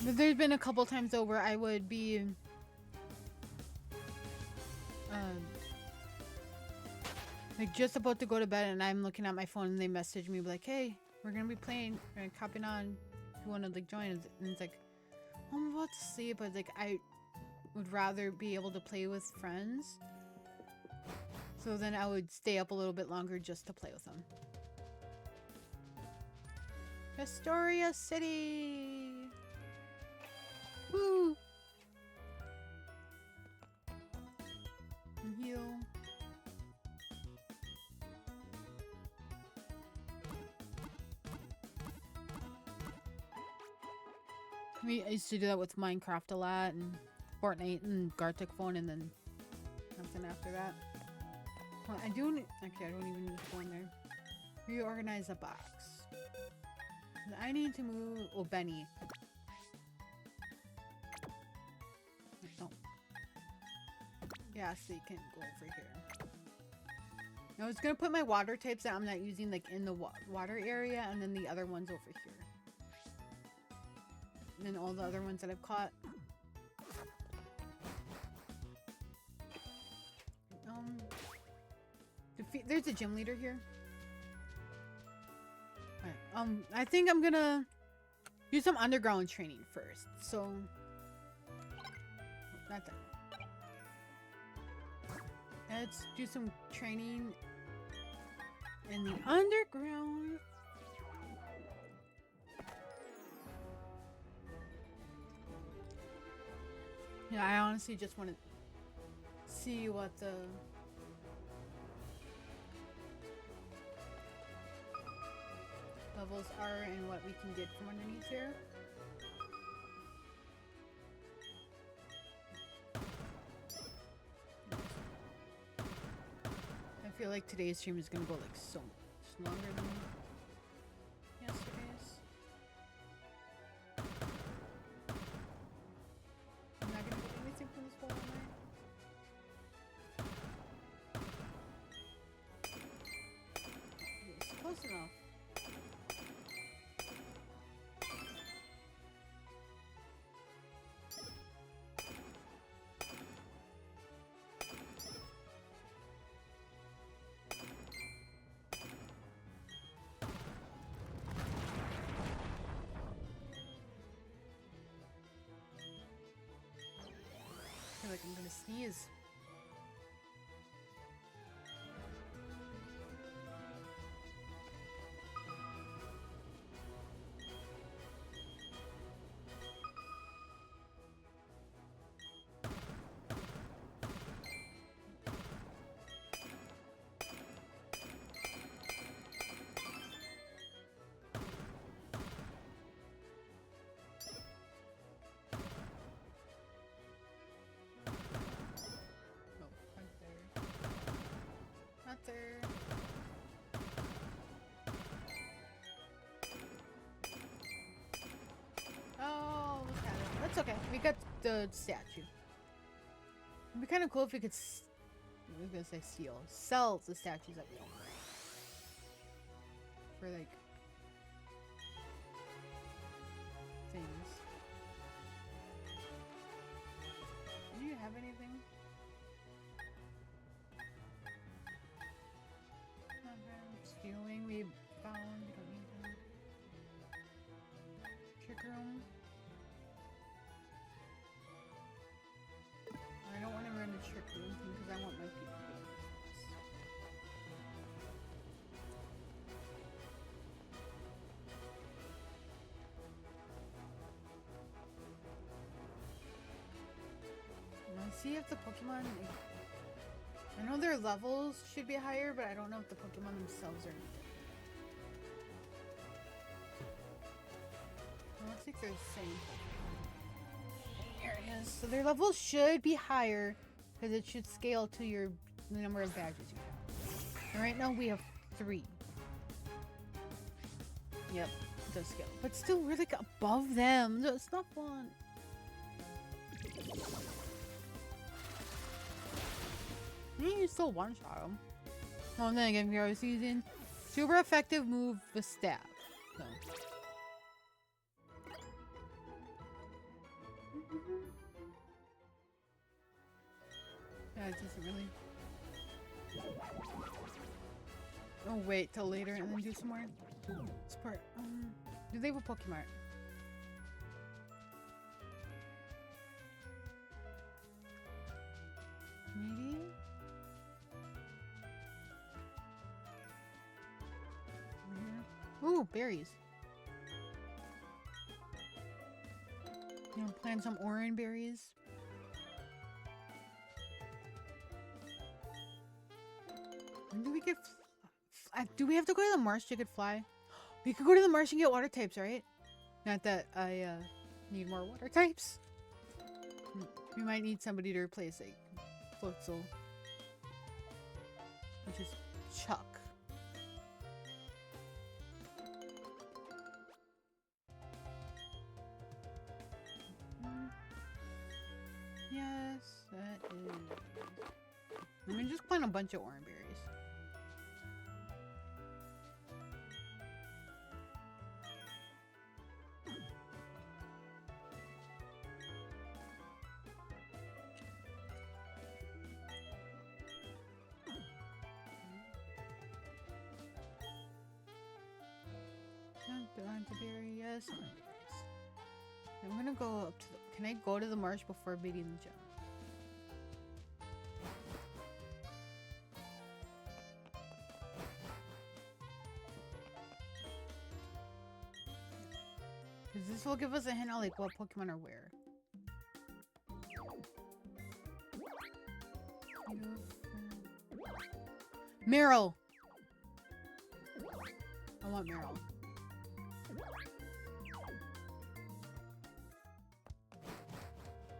there's been a couple times though where I would be like just about to go to bed and I'm looking at my phone and they message me like, hey, we're gonna be playing, we're gonna copy on, if you want to like join. And it's like, oh, I'm about to sleep, but like I would rather be able to play with friends, so then I would stay up a little bit longer just to play with them. Astoria City! Woo! And heal. I used to do that with Minecraft a lot, and Fortnite, and Gartic Phone, and then something after that. Well, I don't even need to go in there. Reorganize a box. I need to move. Oh, Benny. Yeah, so you can go over here. I was gonna put my water types that I'm not using like in the water area, and then the other ones over here. And then all the other ones that I've caught. There's a gym leader here. Right. I think I'm gonna do some underground training first. So, not that. Let's do some training in the underground. Yeah, I honestly just want to see what the levels are and what we can get from underneath here. I feel like today's stream is gonna go like so much longer than yesterday's. I'm not gonna get anything from this wall, am I? It's close enough. I feel like I'm gonna sneeze. There. Oh, look at it. That's okay. We got the statue. It'd be kind of cool if we could. I was gonna say steal, sell the statues that we own for like things. Do you have anything? Stealing, we found, we don't need them. Trick room. I don't want to run the trick room because I want my people to use this. Let's see if the Pokemon. I know their levels should be higher, but I don't know if the Pokemon themselves are needed. It looks like they're the same Pokemon. There it is. So their levels should be higher because it should scale to the number of badges you have. And right now we have 3. Yep, it does scale. But still, we're like above them. That's not fun. You still one-shot him. Oh, and then again, we are using super effective move with stab. So. Yeah, it doesn't really. Oh, wait till later and then do some more. This part. Do they have a Pokemon? Maybe? Ooh, berries. You know, plant some orange berries. When do we get? Do we have to go to the marsh to get fly? We could go to the marsh and get water types, right? Not that I need more water types. We might need somebody to replace like Floatzel, which is Chuck. Yes, That is... Let me just plant a bunch of orange berries. Berry, yes. I'm gonna go up to the... Can I go to the marsh before beating the gym? Because this will give us a hint on like what Pokemon are where. Meryl! I want Meryl.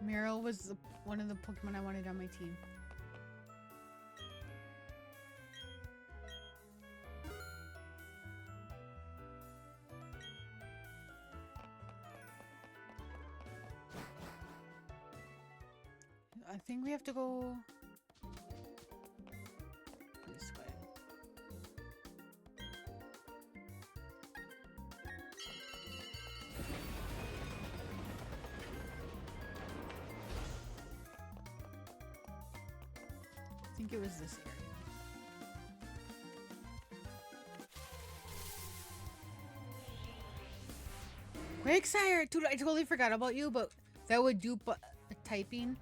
Meryl was one of the Pokemon I wanted on my team. I think we have to go this way. I think it was this area. Quagsire! Dude, I totally forgot about you, but that would do typing.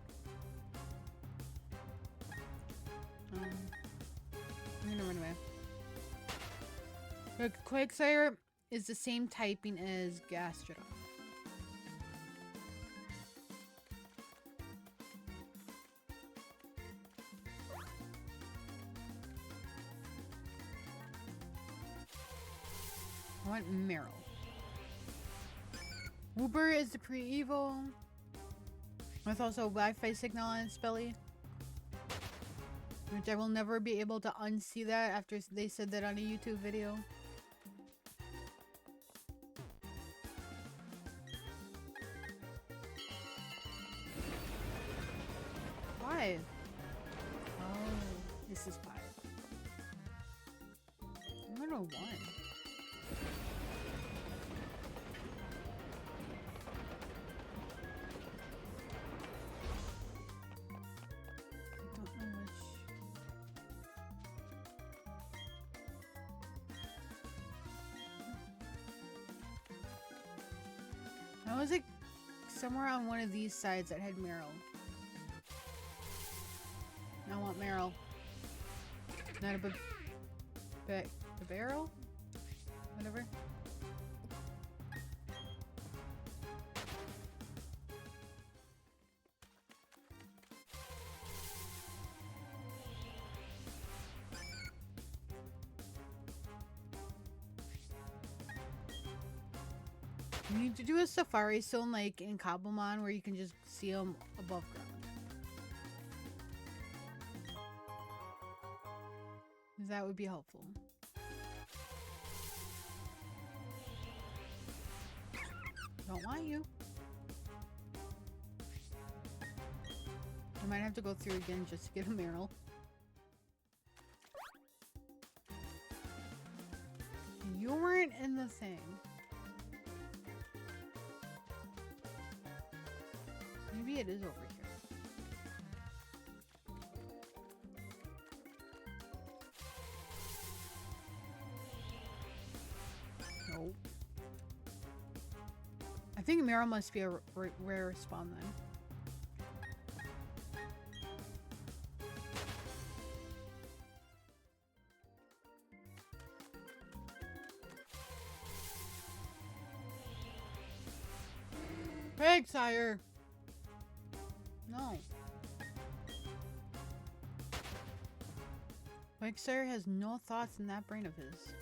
I'm gonna run away. Look, Quagsire is the same typing as Gastrodon. I want Meryl. Wooper is the pre-evo. With also Wi-Fi signal on its belly. Which I will never be able to unsee that after they said that on a YouTube video. Why? Oh, this is 5. I'm gonna 1. I was like somewhere on one of these sides that had Meryl. I want Meryl. Not a barrel? Whatever. You need to do a safari zone like in Cobblemon where you can just see them above ground. That would be helpful. Don't want you. I might have to go through again just to get a Meryl. You weren't in the thing. Maybe it is over here. Nope. I think Meryl must be a rare spawn then. Quagsire! No. Quagsire has no thoughts in that brain of his.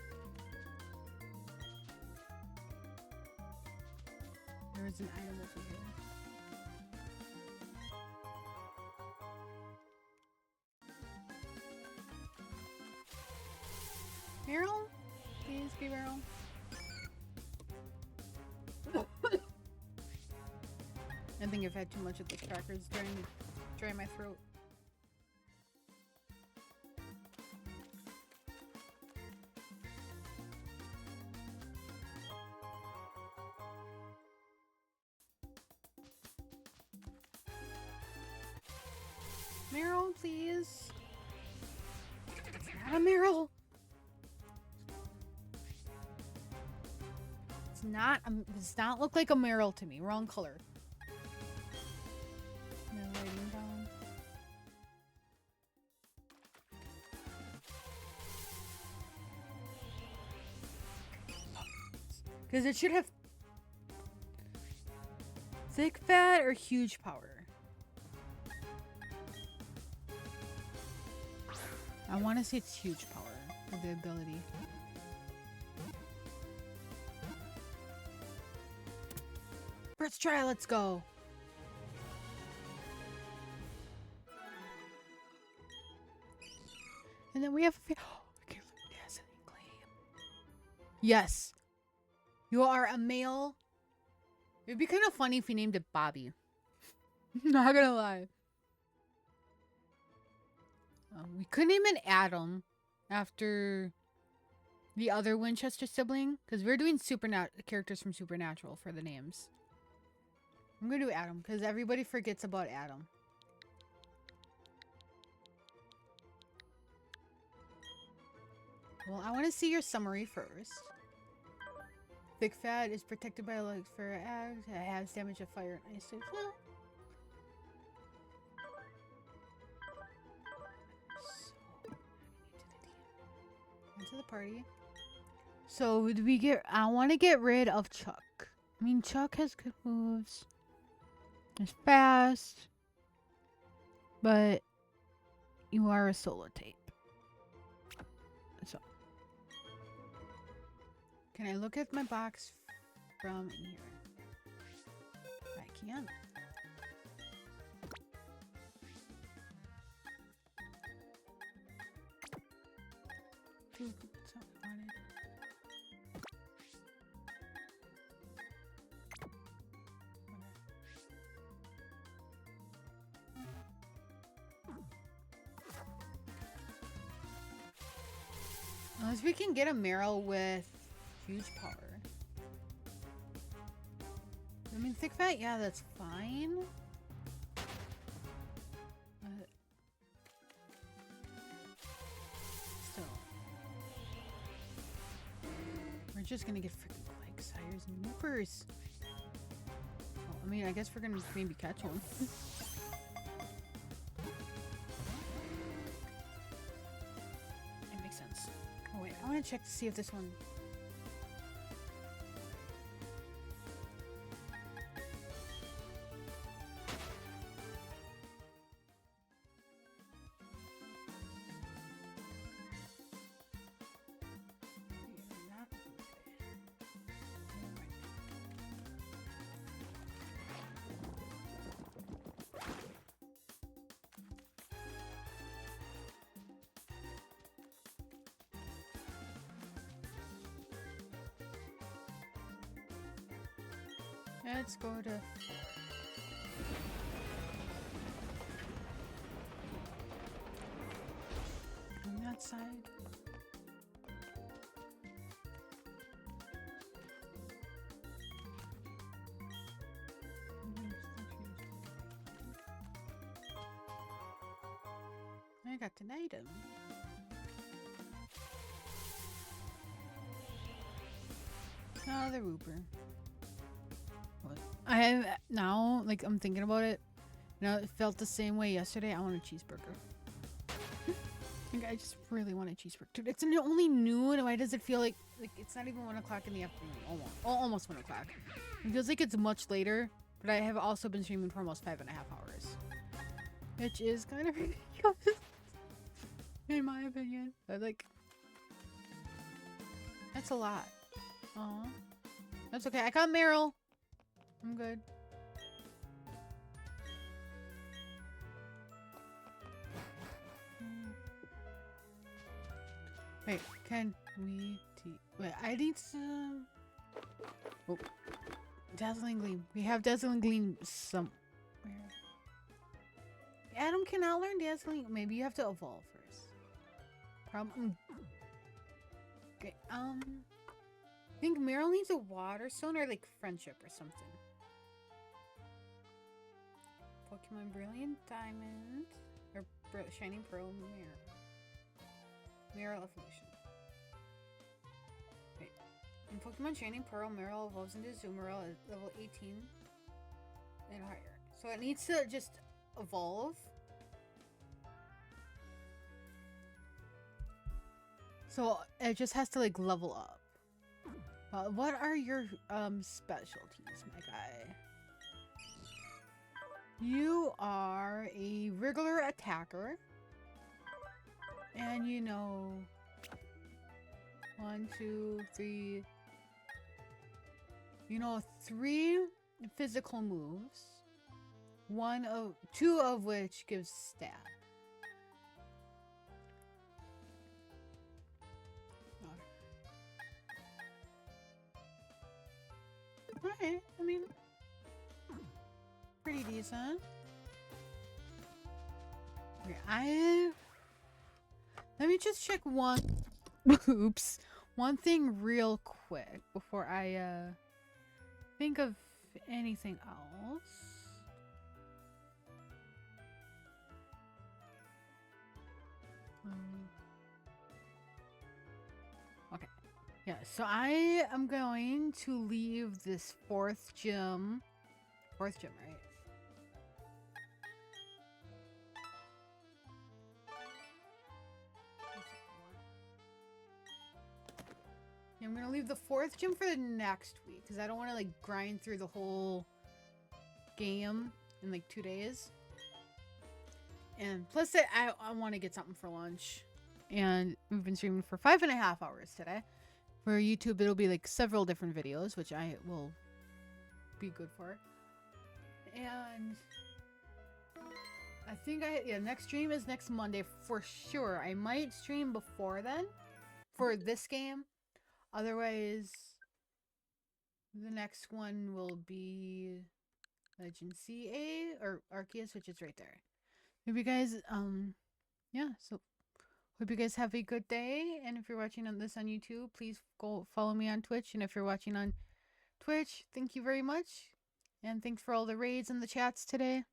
There's an item over here. Meryl? Please be Meryl. I think I've had too much of the crackers during Dry my throat. Meryl, please. It's not a Meryl. It's not. Does not look like a Meryl to me. Wrong color. No writing down. Because it should have thick fat or huge power. I want to say it's huge power with the ability. First try, let's go. And then we have Dazzling Gleam. Yes. You are a male. It'd be kind of funny if you named it Bobby. Not gonna lie. We could name it Adam after the other Winchester sibling, because we're doing characters from Supernatural for the names. I'm gonna do Adam because everybody forgets about Adam. Well, I want to see your summary first. Thick fat is protected by legs for eggs. It has damage of fire and ice. Into the party. So would we get? I want to get rid of Chuck. I mean, Chuck has good moves. He's fast, but you are a solo tape. So, can I look at my box from in here? I can. Unless we can get a Meryl with huge power. I mean, thick fat, yeah, that's fine. Still. We're just gonna get freaking Quagsires and Moopers. Well, I mean, I guess we're gonna maybe catch one. It makes sense. Oh wait, I want to check to see if this one... Let's go to... on that side. I got an item. Oh, the Rooper. I have now, like, I'm thinking about it. Now it felt the same way yesterday. I want a cheeseburger. Like, I just really want a cheeseburger. Dude, it's only noon. Why does it feel like it's not even 1 o'clock in the afternoon? Almost 1 o'clock. It feels like it's much later, but I have also been streaming for almost 5.5 hours. Which is kind of ridiculous. In my opinion. But, like, that's a lot. Aw. That's okay. I got Meryl. I'm good. Wait, can we wait, I need some... Oh. Dazzling Gleam. We have Dazzling Gleam somewhere. Adam cannot learn dazzling. Maybe you have to evolve first. Problem. Okay. I think Meryl needs a water stone or like friendship or something. Pokemon Brilliant Diamond or Shining Pearl Meryl evolution. Wait. In Pokemon Shining Pearl, Meryl evolves into Azumarill at level 18 and higher. So it needs to just evolve. So it just has to like level up. What are your specialties, my guy? You are a regular attacker. And you know 1, 2, 3. You know 3 physical moves. 2 of which gives stat. Alright, I mean, pretty decent. Okay, let me just check one thing real quick before I think of anything else. Okay. Yeah, so I am going to leave this fourth gym. Fourth gym, right? Yeah, I'm gonna leave the fourth gym for the next week because I don't want to like grind through the whole game in like 2 days. And plus, I want to get something for lunch. And we've been streaming for 5.5 hours today. For YouTube, it'll be like several different videos, which I will be good for. And I think next stream is next Monday for sure. I might stream before then for this game. Otherwise, the next one will be Legend CA or Arceus, which is right there. Hope you guys, yeah, so hope you guys have a good day. And if you're watching this on YouTube, please go follow me on Twitch. And if you're watching on Twitch, thank you very much. And thanks for all the raids and the chats today.